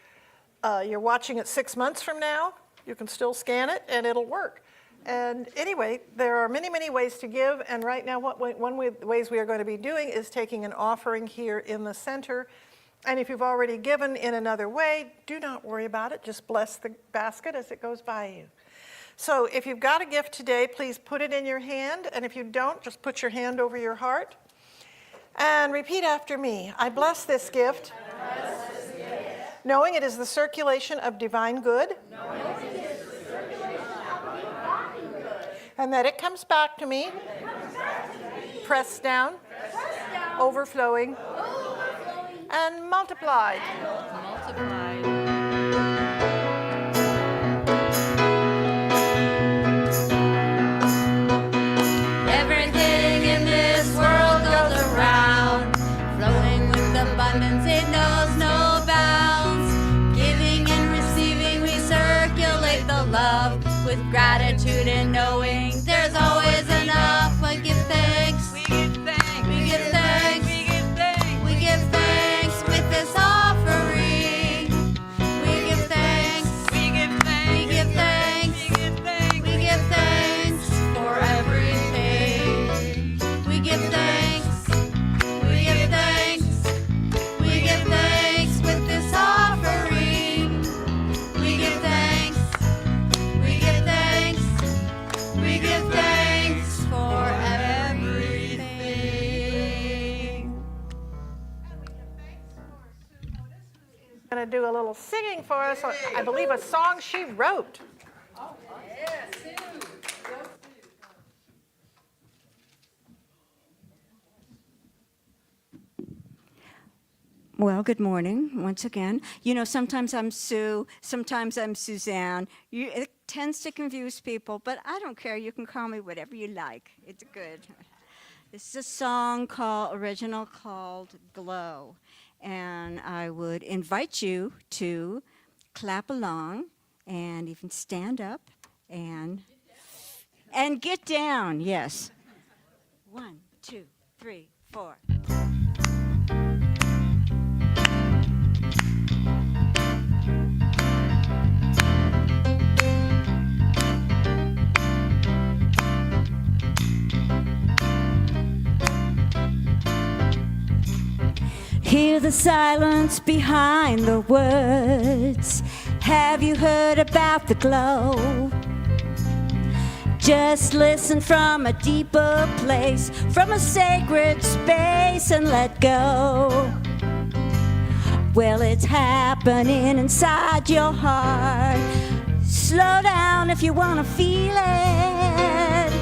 you're watching it 6 months from now, you can still scan it and it'll work. And anyway, there are many, many ways to give, and right now, one way, the ways we are going to be doing is taking an offering here in the center. And if you've already given in another way, do not worry about it. Just bless the basket as it goes by you. So if you've got a gift today, please put it in your hand, and if you don't, just put your hand over your heart. And repeat after me. I bless this gift, knowing it is the circulation of divine good, and that it comes back to me, pressed down, overflowing, and multiplied. Everything in this world goes around, flowing with abundance, it knows no bounds. Giving and receiving, we circulate the love with gratitude and knowing there's always enough. We give thanks, we give thanks, we give thanks, we give thanks, we give thanks with this offering. We give thanks, we give thanks, we give thanks, we give thanks, we give thanks for everything. We give thanks, we give thanks, we give thanks with this offering. We give thanks, we give thanks, we give thanks for everything. Going to do a little singing for us, I believe a song she wrote. Well, good morning once again. You know, sometimes I'm Sue, sometimes I'm Suzanne. It tends to confuse people, but I don't care. You can call me whatever you like. It's good. This is a song original called Glow. And I would invite you to clap along and even stand up and get down. Yes. 1, 2, 3, 4. Hear the silence behind the words. Have you heard about the glow? Just listen from a deeper place, from a sacred space, and let go. Well, it's happening inside your heart. Slow down if you want to feel it.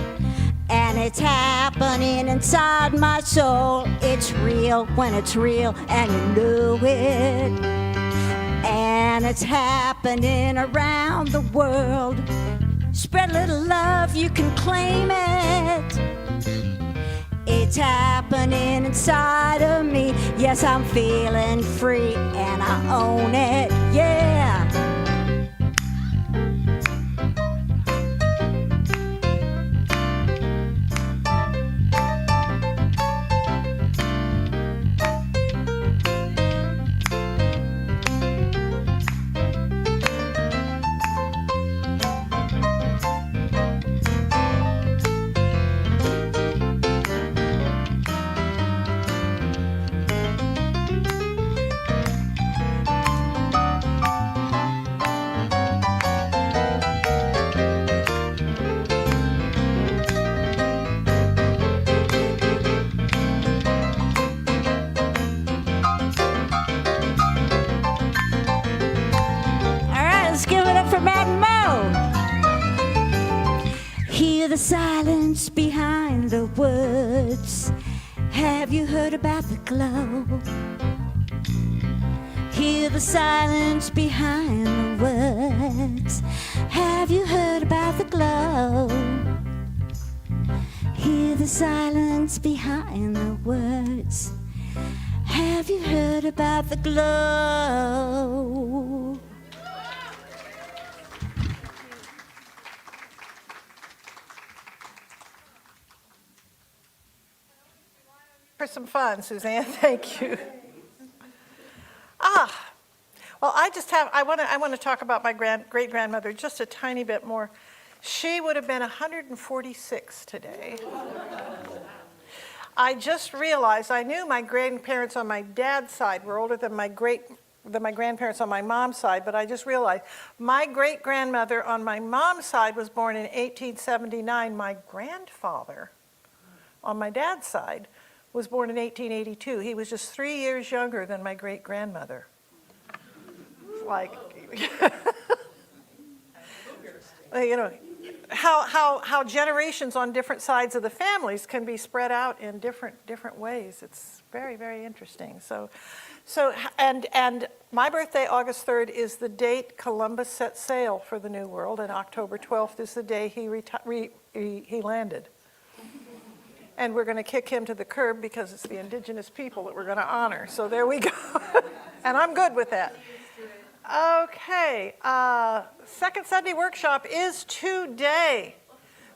And it's happening inside my soul. It's real when it's real, and you know it. And it's happening around the world. Spread a little love, you can claim it. It's happening inside of me. Yes, I'm feeling free, and I own it, yeah. The silence behind the words. Have you heard about the glow? Hear the silence behind the words. Have you heard about the glow? Hear the silence behind the words. Have you heard about the glow? For some fun, Suzanne, thank you. Well, I want to talk about my great-grandmother just a tiny bit more. She would have been 146 today. I just realized, I knew my grandparents on my dad's side were older than my grandparents on my mom's side, but I just realized my great-grandmother on my mom's side was born in 1879. My grandfather on my dad's side was born in 1882. He was just 3 years younger than my great-grandmother. Like, you know, how generations on different sides of the families can be spread out in different ways. It's very, very interesting. And my birthday, August 3rd, is the date Columbus set sail for the New World, and October 12th is the day he landed. And we're going to kick him to the curb because it's the indigenous people that we're going to honor. So there we go. And I'm good with that. Okay, Second Sunday workshop is today.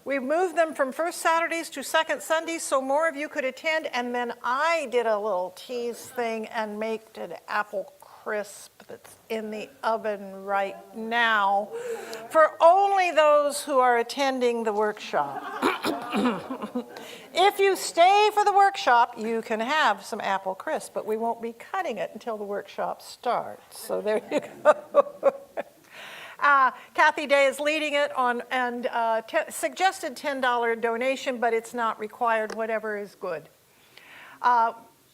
We've moved them from first Saturdays to second Sundays so more of you could attend. And then I did a little tease thing and made an apple crisp that's in the oven right now for only those who are attending the workshop. If you stay for the workshop, you can have some apple crisp, but we won't be cutting it until the workshop starts. So there you go. Kathy Day is leading it on, and suggested $10 donation, but it's not required, whatever is good.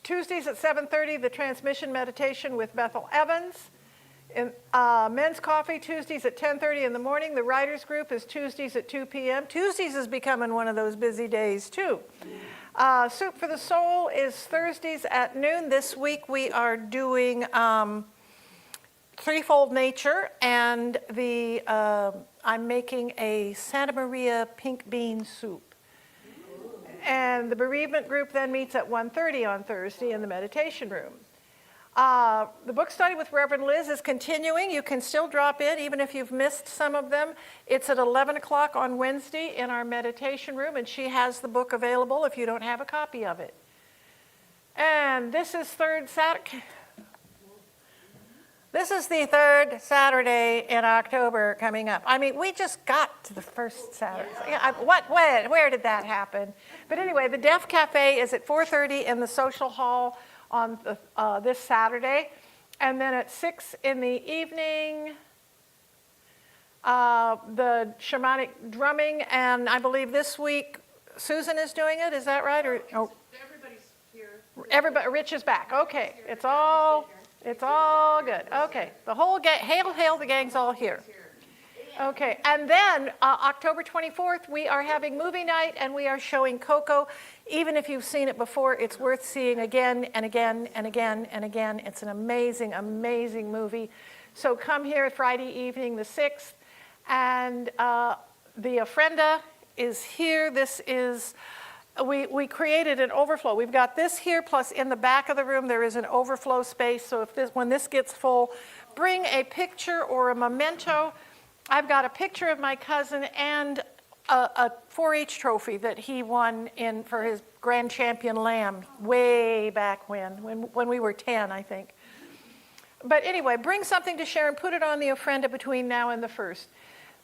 Tuesdays at 7:30, the transmission meditation with Bethel Evans. Men's coffee, Tuesdays at 10:30 in the morning. The writers group is Tuesdays at 2 p.m. Tuesdays is becoming one of those busy days, too. Soup for the Soul is Thursdays at noon. This week we are doing Threefold Nature, and I'm making a Santa Maria pink bean soup. And the bereavement group then meets at 1:30 on Thursday in the meditation room. The book study with Reverend Liz is continuing. You can still drop in, even if you've missed some of them. It's at 11 o'clock on Wednesday in our meditation room, and she has the book available if you don't have a copy of it. And this is This is the third Saturday in October coming up. I mean, we just got to the first Saturday. Where did that happen? But anyway, the Deaf Cafe is at 4:30 in the social hall on this Saturday. And then at 6 in the evening, the shamanic drumming. And I believe this week, Susan is doing it. Is that right? Everybody's here. Everybody, Rich is back. Okay, it's all good. Okay, the whole gang, hail, the gang's all here. Okay, and then October 24th, we are having movie night, and we are showing Coco. Even if you've seen it before, it's worth seeing again and again and again and again. It's an amazing, amazing movie. So come here Friday evening, the 6th, and the Ofrenda is here. This is, we created an overflow. We've got this here, plus in the back of the room there is an overflow space. So when this gets full, bring a picture or a memento. I've got a picture of my cousin and a 4-H trophy that he won for his Grand Champion Lamb way back when we were 10, I think. But anyway, bring something to share and put it on the Ofrenda between now and the 1st.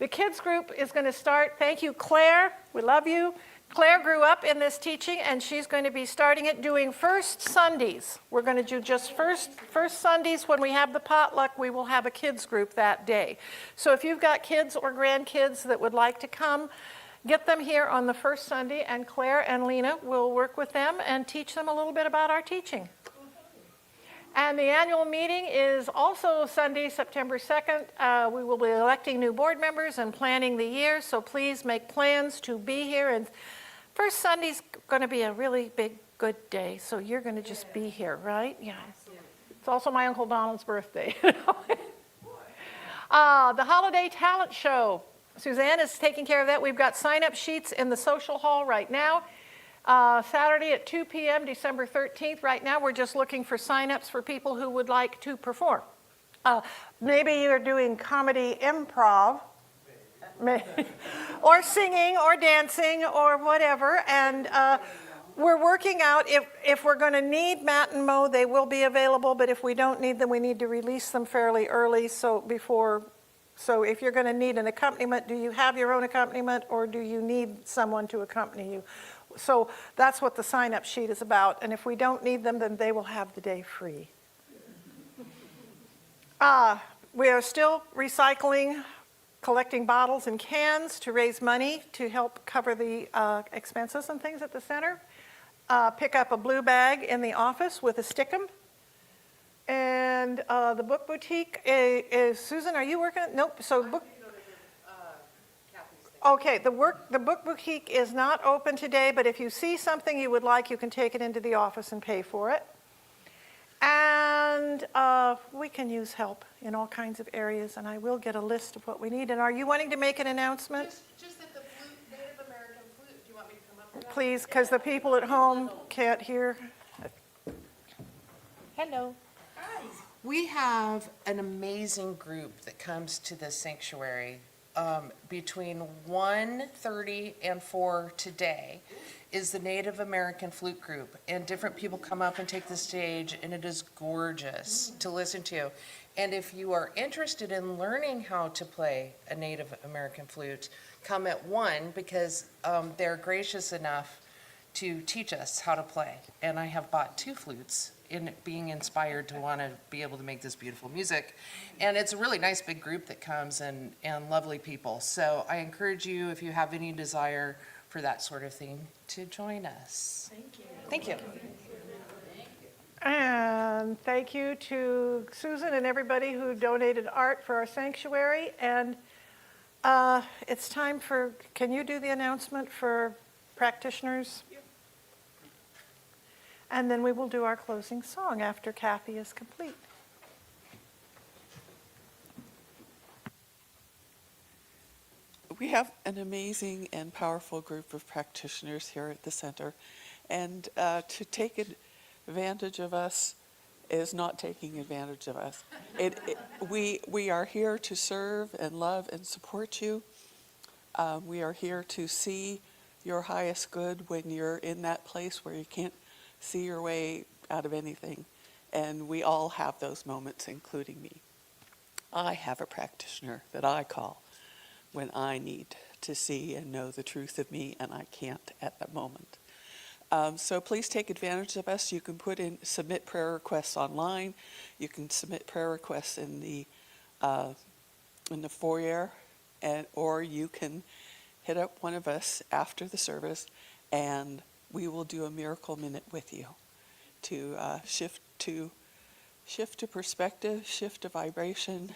The kids group is going to start. Thank you, Claire. We love you. Claire grew up in this teaching, and she's going to be starting it doing first Sundays. We're going to do just first Sundays. When we have the potluck, we will have a kids group that day. So if you've got kids or grandkids that would like to come, get them here on the first Sunday, and Claire and Lena will work with them and teach them a little bit about our teaching. And the annual meeting is also Sunday, September 2nd. We will be electing new board members and planning the year, so please make plans to be here. And first Sunday's going to be a really big, good day, so you're going to just be here, right? Yeah. It's also my Uncle Donald's birthday. The Holiday Talent Show. Suzanne is taking care of that. We've got sign-up sheets in the social hall right now. Saturday at 2 p.m., December 13th. Right now, we're just looking for sign-ups for people who would like to perform. Maybe you're doing comedy improv, or singing, or dancing, or whatever. And we're working out if we're going to need Matt and Mo, they will be available. But if we don't need them, we need to release them fairly early, so before So if you're going to need an accompaniment, do you have your own accompaniment or do you need someone to accompany you? So that's what the sign-up sheet is about. And if we don't need them, then they will have the day free. We are still recycling, collecting bottles and cans to raise money to help cover the expenses and things at the center. Pick up a blue bag in the office with a stickum. And the book boutique is Susan, are you working? Nope. So book. Okay, the book boutique is not open today, but if you see something you would like, you can take it into the office and pay for it. And we can use help in all kinds of areas, and I will get a list of what we need. And are you wanting to make an announcement? Just that the flute, Native American flute, do you want me to come up with that? Please, because the people at home can't hear. Hello. We have an amazing group that comes to the sanctuary between 1:30 and 4 today is the Native American Flute Group. And different people come up and take the stage, and it is gorgeous to listen to. And if you are interested in learning how to play a Native American flute, come at 1 because they're gracious enough to teach us how to play. And I have bought 2 flutes in being inspired to want to be able to make this beautiful music. And it's a really nice big group that comes and lovely people. So I encourage you, if you have any desire for that sort of thing, to join us. Thank you. Thank you. And thank you to Susan and everybody who donated art for our sanctuary. And it's time for, can you do the announcement for practitioners? And then we will do our closing song after Kathy is complete. We have an amazing and powerful group of practitioners here at the center, and to take advantage of us is not taking advantage of us. We are here to serve and love and support you. We are here to see your highest good when you're in that place where you can't see your way out of anything, and we all have those moments, including me. I have a practitioner that I call when I need to see and know the truth of me, and I can't at that moment. So please take advantage of us. You can submit prayer requests online. You can submit prayer requests in the foyer, or you can hit up one of us after the service, and we will do a miracle minute with you to shift to perspective, shift to vibration.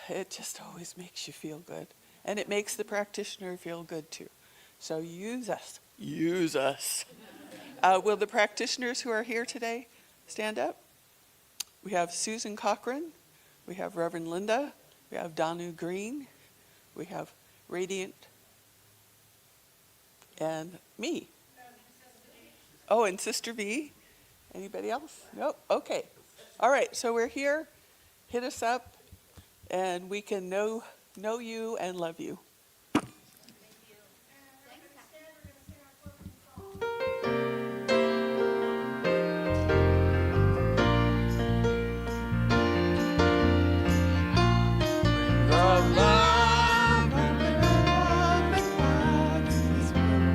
It just always makes you feel good. And it makes the practitioner feel good too. So use us. Use us. Will the practitioners who are here today stand up? We have Susan Cochran. We have Reverend Linda. We have Danu Green. We have Radiant. And me. Oh, and Sister V. Anybody else? Nope. Okay. All right. So we're here. Hit us up. And we can know you and love you.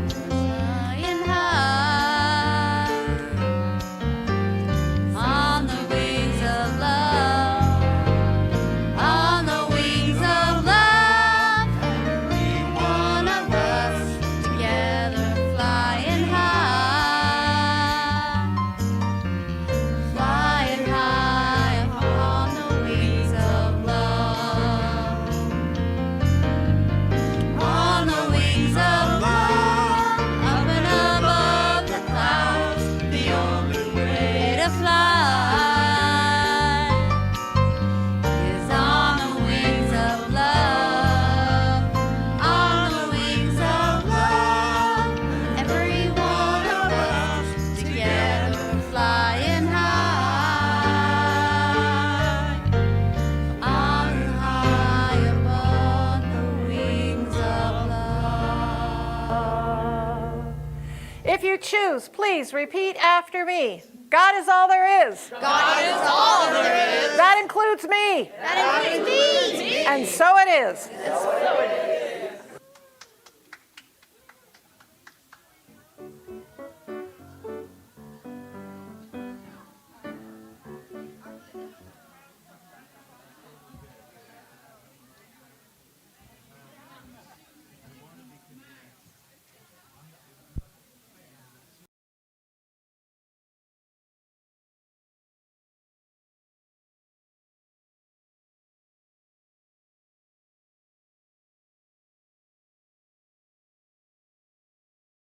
Flying high on the wings of love, on the wings of love. Every one of us together, flying high on the wings of love, on the wings of love, up and above the clouds. The only way to fly is on the wings of love, on the wings of love. Every one of us together, flying high above the wings of love. If you choose, please repeat after me. God is all there is. God is all there is. That includes me. That includes me. And so it is. And so it is.